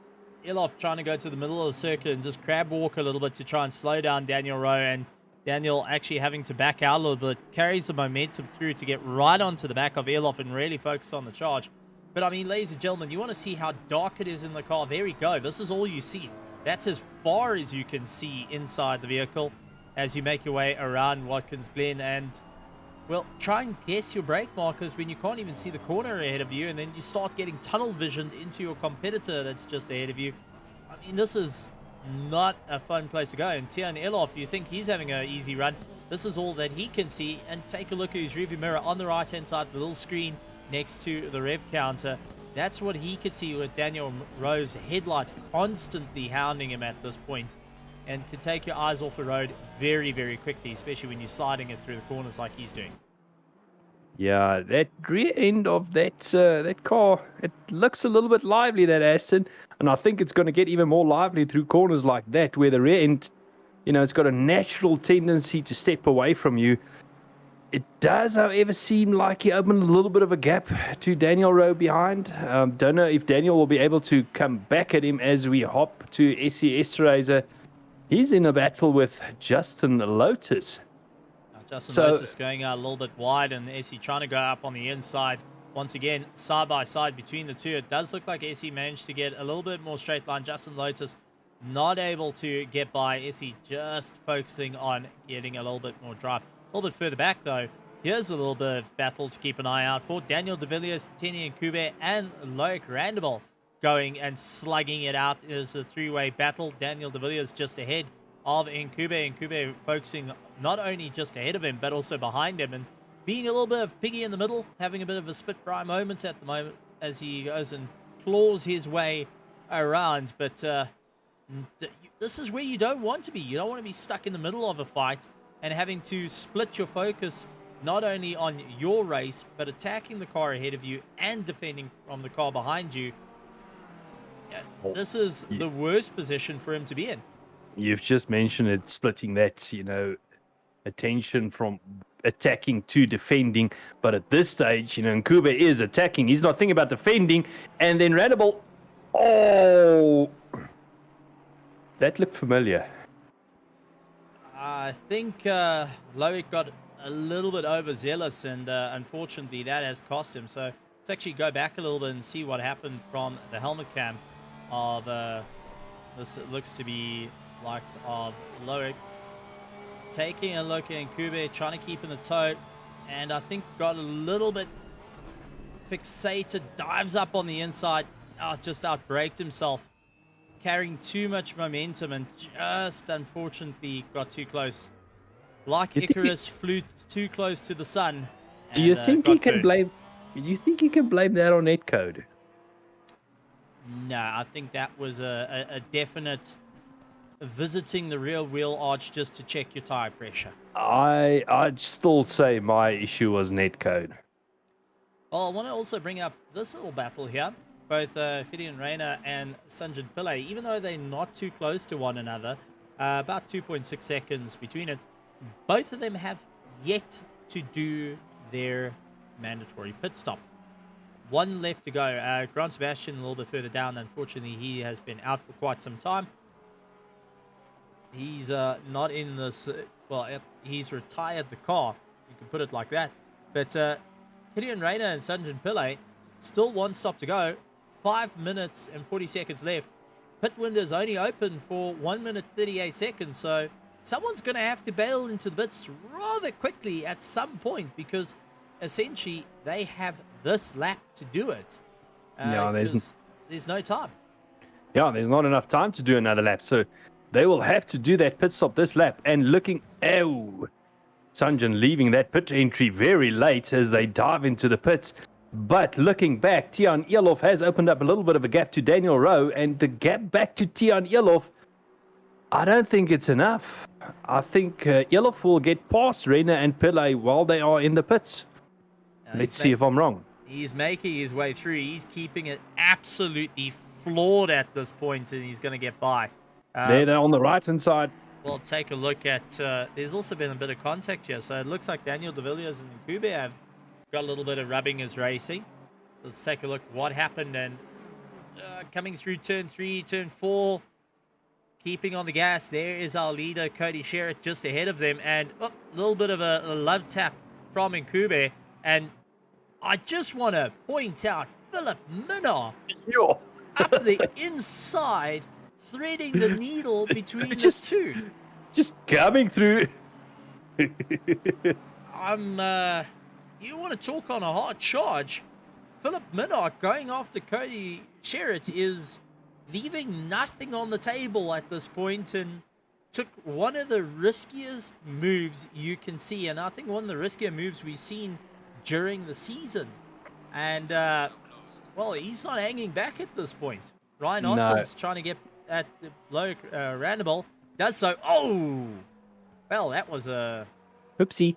Elof trying to go to the middle of the circuit and just crab walk a little bit to try and slow down Daniel Rowe, and Daniel actually having to back out a little bit, carries the momentum through to get right onto the back of Elof and really focus on the charge. But I mean, ladies and gentlemen, you want to see how dark it is in the car. There we go. This is all you see. That's as far as you can see inside the vehicle as you make your way around Watkins Glen. And well, try and guess your brake markers when you can't even see the corner ahead of you, and then you start getting tunnel visioned into your competitor that's just ahead of you. I mean, this is not a fun place to go. And Tian Elof, you think he's having an easy run. This is all that he can see. And take a look at his rearview mirror on the right-hand side, the little screen next to the rev counter. That's what he could see with Daniel Rowe's headlights constantly hounding him at this point, and can take your eyes off the road very, very quickly, especially when you're sliding it through the corners like he's doing. Yeah, that rear end of that car, it looks a little bit lively, that Aston, and I think it's going to get even more lively through corners like that, where the rear end, it's got a natural tendency to step away from you. It does, however, seem like he opened a little bit of a gap to Daniel Rowe behind. Don't know if Daniel will be able to come back at him as we hop to SC Esterhazy. He's in a battle with Justin Lotus. Justin Lotus going out a little bit wide, and SE trying to go up on the inside. Once again, side by side between the two. It does look like SE managed to get a little bit more straight line. Justin Lotus not able to get by. SE just focusing on getting a little bit more drive. A little bit further back, though, here's a little bit of battle to keep an eye out for. Daniel de Villiers, Tini Nkube, and Loic Randable going and slugging it out. It is a three-way battle. Daniel de Villiers just ahead of Nkube. Nkube focusing not only just ahead of him, but also behind him, and being a little bit of piggy in the middle, having a bit of a spit-fry moment at the moment as he goes and claws his way around. But this is where you don't want to be. You don't want to be stuck in the middle of a fight and having to split your focus not only on your race, but attacking the car ahead of you and defending from the car behind you. This is the worst position for him to be in. You've just mentioned it, splitting that, attention from attacking to defending. But at this stage, Nkube is attacking. He's not thinking about defending. And then Randable, that looked familiar. I think Loic got a little bit overzealous, and unfortunately that has cost him. So let's actually go back a little bit and see what happened from the helmet cam of this. It looks to be likes of Loic taking a look at Nkube, trying to keep in the tow, and I think got a little bit fixated, dives up on the inside, just outbraked himself, carrying too much momentum, and just unfortunately got too close. Like Icarus flew too close to the sun. Do you think he can blame? Do you think he can blame that on netcode? No, I think that was a definite visiting the rear wheel arch just to check your tire pressure. I'd still say my issue was netcode. Well, I want to also bring up this little battle here. Both Gideon Reyna and Sanjit Pillay, even though they're not too close to one another, about 2.6 seconds between it, both of them have yet to do their mandatory pit stop. One left to go. Grant Sebastian a little bit further down. Unfortunately, he has been out for quite some time. He's not in this... well, he's retired the car. You can put it like that. But Killian Rayner and Sanjan Pillay, still one stop to go. 5 minutes and 40 seconds left. Pit window's only open for 1 minute 38 seconds, so someone's going to have to bail into the pits rather quickly at some point, because essentially they have this lap to do it. No, there's no time. Yeah, there's not enough time to do another lap, so they will have to do that pit stop this lap. And looking, Sanjan leaving that pit entry very late as they dive into the pits. But looking back, Tian Elof has opened up a little bit of a gap to Daniel Rowe, and the gap back to Tian Elof, I don't think it's enough. I think Elof will get past Rayner and Pillay while they are in the pits. Let's see if I'm wrong. He's making his way through. He's keeping it absolutely floored at this point, and he's going to get by. They're on the right-hand side. We'll take a look at... there's also been a bit of contact here, so it looks like Daniel de Villiers and Kube have got a little bit of rubbing as racing. So let's take a look what happened. And coming through turn 3, turn 4, keeping on the gas. There is our leader, Cody Sherritt, just ahead of them. And a little bit of a love tap from Nkube. And I just want to point out Philip Minnar up the inside, threading the needle between the two. Just coming through. You want to talk on a hard charge? Philip Minnar going after Cody Sherritt is leaving nothing on the table at this point, and took one of the riskiest moves you can see, and I think one of the riskier moves we've seen during the season. And well, he's not hanging back at this point. Ryan Otten's trying to get at the low roundabout, does so. Oh, well, that was a oopsie.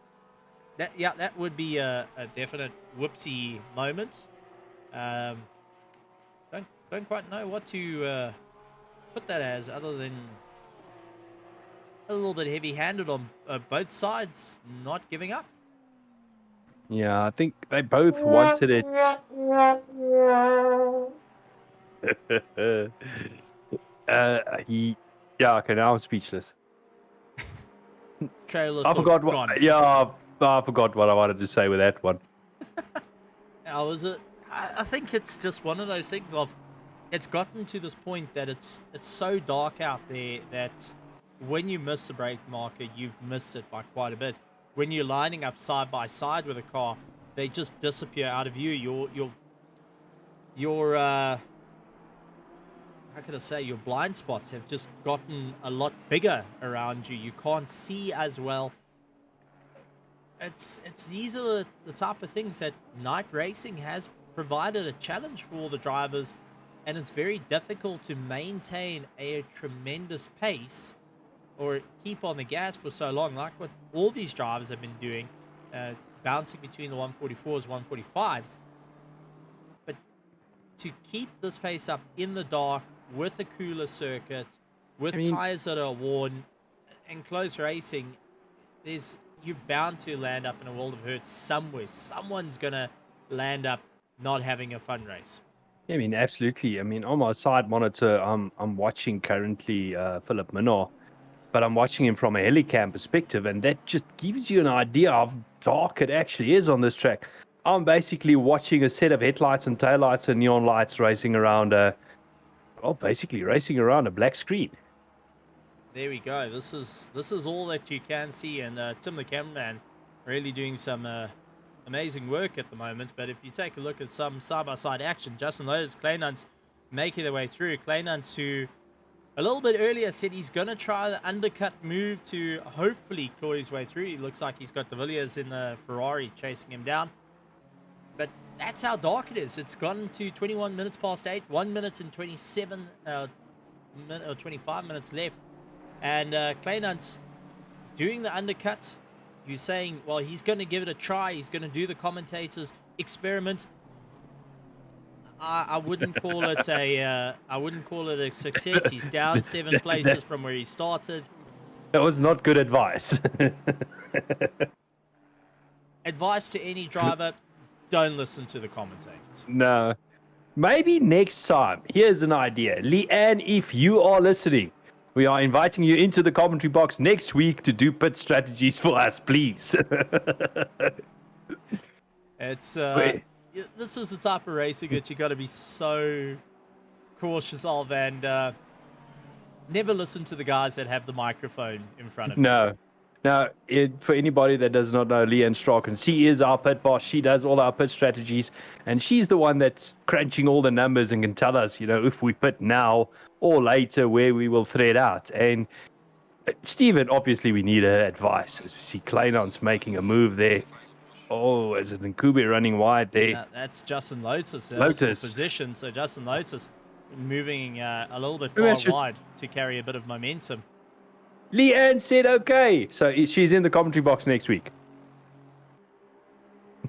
That would be a definite whoopsie moment. Don't quite know what to put that as, other than a little bit heavy-handed on both sides, not giving up. Yeah, I think they both wanted it. Okay, now I'm speechless. Trailer I forgot what. gone. Yeah, I forgot what I wanted to say with that one. I think it's just one of those things of, it's gotten to this point that it's so dark out there that when you miss the brake marker, you've missed it by quite a bit. When you're lining up side by side with a car, they just disappear out of view. Your how can I say, your blind spots have just gotten a lot bigger around you. You can't see as well. These are the type of things that night racing has provided a challenge for all the drivers, and it's very difficult to maintain a tremendous pace or keep on the gas for so long, like what all these drivers have been doing, bouncing between the 144s, 145s. But to keep this pace up in the dark, with a cooler circuit, with tires that are worn, and close racing, you're bound to land up in a world of hurt somewhere. Someone's going to land up not having a fun race. I mean, absolutely. I mean, on my side monitor, I'm watching currently Philip Minnar, but I'm watching him from a helicam perspective, and that just gives you an idea of how dark it actually is on this track. I'm basically watching a set of headlights and taillights and neon lights racing around basically racing around a black screen. There we go. This is all that you can see, and Tim the cameraman really doing some amazing work at the moment. But if you take a look at some side-by-side action, Justin Lowe's, Kleinans making their way through. Kleinans, who a little bit earlier said he's going to try the undercut move to hopefully claw his way through. He looks like he's got De Villiers in the Ferrari chasing him down. But that's how dark it is. It's gone to 21 minutes past 8, 1 minute and 27 or 25 minutes left. And Kleinans doing the undercut. You're saying, well, he's going to give it a try. He's going to do the commentator's experiment. I wouldn't call it a success. He's down 7 places from where he started. That was not good advice. Advice to any driver: don't listen to the commentators. No. Maybe next time. Here's an idea. Leanne, if you are listening, we are inviting you into the commentary box next week to do pit strategies for us, please. It's Wait. this is the type of racing that you got to be so cautious of, and never listen to the guys that have the microphone in front of you. No. Now, for anybody that does not know Leanne Strauken, she is our pit boss. She does all our pit strategies, and she's the one that's crunching all the numbers and can tell us, if we pit now or later where we will thread out. And Stephen, obviously, we need her advice. As we see Kleinon's making a move there. Oh, is it Nkube running wide there? That's Justin Lotus. Lotus. Position. So Justin Lotus moving a little bit Maybe I far should- wide to carry a bit of momentum. Leanne said okay. So she's in the commentary box next week.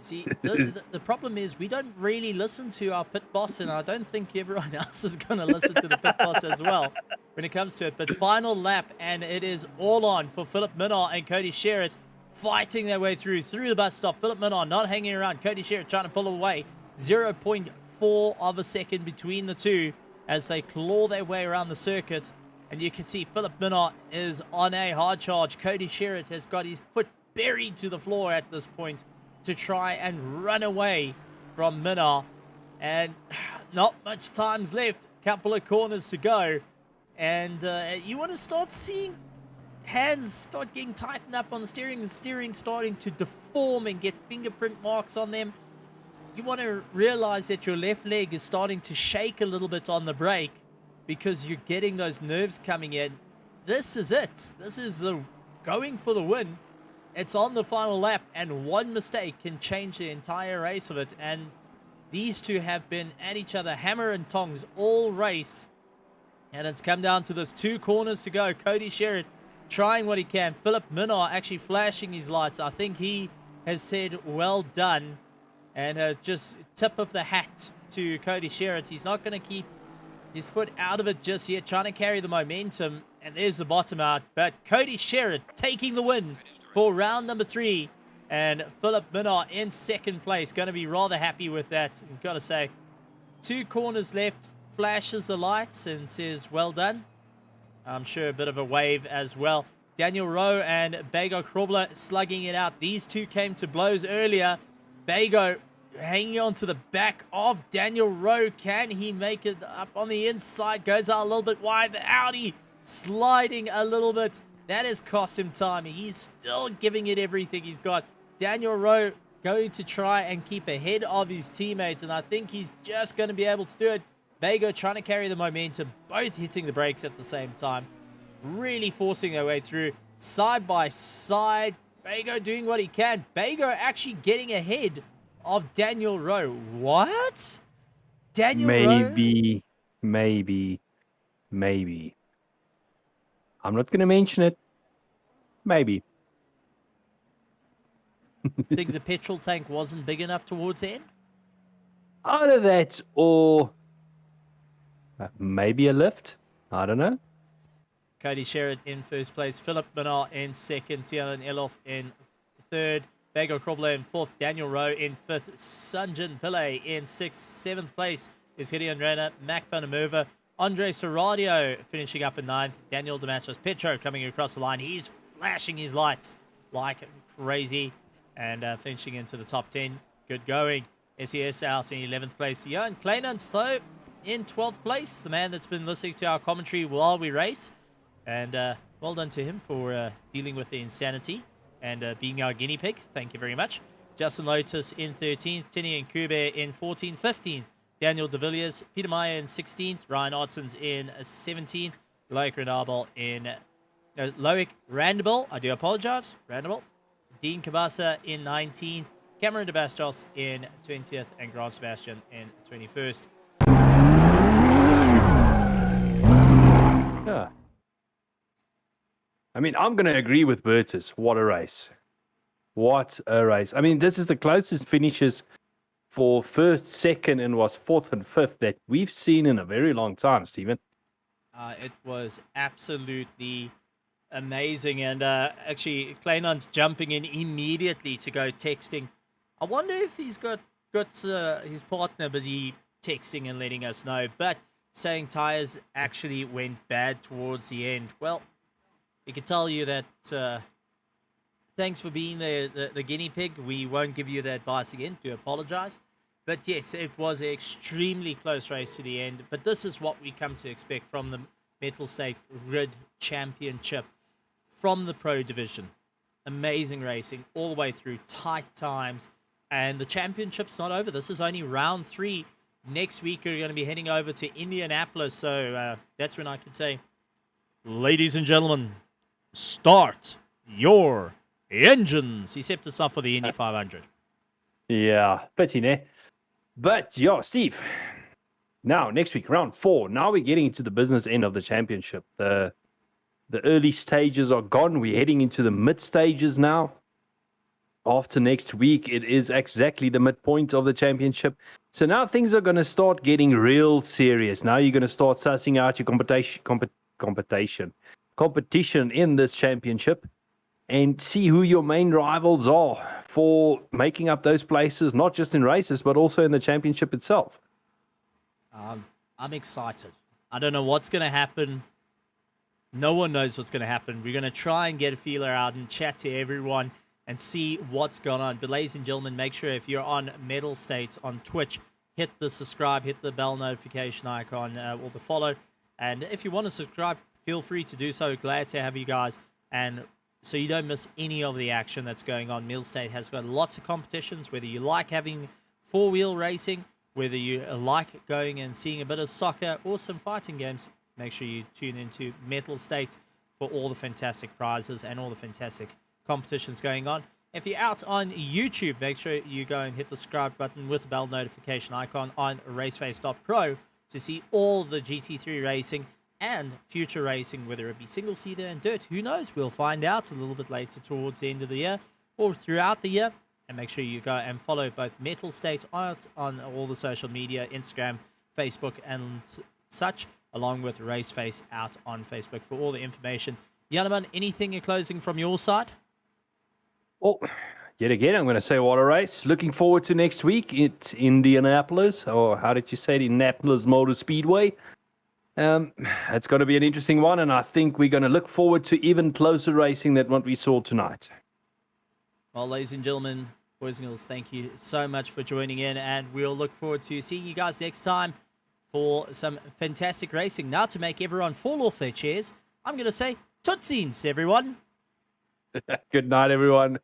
See, the problem is we don't really listen to our pit boss, and I don't think everyone else is going to listen to the pit boss as well when it comes to it. But final lap, and it is all on for Philip Minnaar and Cody Sherritt fighting their way through the bus stop. Philip Minnaar not hanging around. Cody Sherritt trying to pull away. 0.4 of a second between the two as they claw their way around the circuit. And you can see Philip Minnaar is on a hard charge. Cody Sherritt has got his foot buried to the floor at this point to try and run away from Minnaar. And not much time's left. Couple of corners to go. And you want to start seeing hands start getting tightened up on the steering starting to deform and get fingerprint marks on them. You want to realize that your left leg is starting to shake a little bit on the brake because you're getting those nerves coming in. This is it. This is the going for the win. It's on the final lap, and one mistake can change the entire race of it. And these two have been at each other, hammer and tongs, all race. And it's come down to this 2 corners to go. Cody Sherritt trying what he can. Philip Minnaar actually flashing his lights. I think he has said, well done. And just tip of the hat to Cody Sherritt. He's not going to keep his foot out of it just yet, trying to carry the momentum. And there's the bottom out. But Cody Sherritt taking the win for round number 3. And Philip Minnaar in second place. Going to be rather happy with that, I've got to say. 2 corners left. Flashes the lights and says, well done. I'm sure a bit of a wave as well. Daniel Rowe and Bago Krobler slugging it out. These two came to blows earlier. Bago hanging on to the back of Daniel Rowe. Can he make it up on the inside? Goes out a little bit wide. The Audi sliding a little bit. That has cost him time. He's still giving it everything he's got. Daniel Rowe going to try and keep ahead of his teammates, and I think he's just going to be able to do it. Bago trying to carry the momentum, both hitting the brakes at the same time. Really forcing their way through. Side by side. Bago doing what he can. Bago actually getting ahead of Daniel Rowe. What? Daniel Rowe? Maybe. I'm not going to mention it. Maybe. Think the petrol tank wasn't big enough towards the end? Either that or maybe a lift. I don't know. Cody Sherritt in first place. Philip Minnaar in second. Tianan Elof in third. Bago Krobler in fourth. Daniel Rowe in fifth. Sanjin Pillay in sixth. Seventh place is Gideon Renner. Mac van der Merwe. Andre Serradio finishing up in ninth. Daniel Dematros Petro coming across the line. He's flashing his lights like crazy and finishing into the top 10. Good going. SES House in 11th place. Johan Kleinans, though, in 12th place. The man that's been listening to our commentary while we race. And well done to him for dealing with the insanity and being our guinea pig. Thank you very much. Justin Lotus in 13th. Tini Nkube in 14th. 15th. Daniel De Villiers. Peter Meyer in 16th. Ryan Ottens in 17th. Loic Randable. I do apologize. Randable. Dean Kabasa in 19th. Cameron De Bastos in 20th. And Grant Sebastian in 21st. Yeah. I mean, I'm going to agree with Bertus. What a race. What a race. I mean, this is the closest finishes for first, second, and was fourth and fifth that we've seen in a very long time, Stephen. It was absolutely amazing. And actually, Kleinon's jumping in immediately to go texting. I wonder if he's got his partner busy texting and letting us know. But saying tires actually went bad towards the end. Well, he could tell you that thanks for being the guinea pig. We won't give you the advice again. Do apologize. But yes, it was an extremely close race to the end. But this is what we come to expect from the Mettlestate Grid Championship, from the Pro Division. Amazing racing all the way through, tight times. And the championship's not over. This is only round 3. Next week, we're going to be heading over to Indianapolis. So that's when I can say, ladies and gentlemen, start your engines. Except it's not for the Indy 500. Yeah, pity, ne? But, yeah, Steve, now, next week, round 4. Now we're getting into the business end of the championship. The early stages are gone. We're heading into the mid stages now. After next week, it is exactly the midpoint of the championship. So now things are going to start getting real serious. Now you're going to start sussing out your competition in this championship and see who your main rivals are for making up those places, not just in races, but also in the championship itself. I'm excited. I don't know what's going to happen. No one knows what's going to happen. We're going to try and get a feeler out and chat to everyone and see what's going on. But ladies and gentlemen, make sure if you're on Mettlestate on Twitch, hit the subscribe, hit the bell notification icon, or the follow. And if you want to subscribe, feel free to do so. Glad to have you guys. And so you don't miss any of the action that's going on. Mettlestate has got lots of competitions, whether you like having four-wheel racing, whether you like going and seeing a bit of soccer or some fighting games. Make sure you tune into Mettlestate for all the fantastic prizes and all the fantastic competitions going on. If you're out on YouTube, make sure you go and hit the subscribe button with the bell notification icon on RaceFace.Pro to see all the GT3 racing and future racing, whether it be single-seater and dirt. Who knows? We'll find out a little bit later towards the end of the year or throughout the year. And make sure you go and follow both Mettlestate out on all the social media, Instagram, Facebook, and such, along with RaceFace out on Facebook for all the information. Janneman, anything in closing from your side? Well, yet again, I'm going to say what a race. Looking forward to next week. It's Indianapolis, or how did you say it? Indianapolis Motor Speedway. It's going to be an interesting one, and I think we're going to look forward to even closer racing than what we saw tonight. Well, ladies and gentlemen, boys and girls, thank you so much for joining in, and we'll look forward to seeing you guys next time for some fantastic racing. Now, to make everyone fall off their chairs, I'm going to say, Tootsies, everyone. Good night, everyone.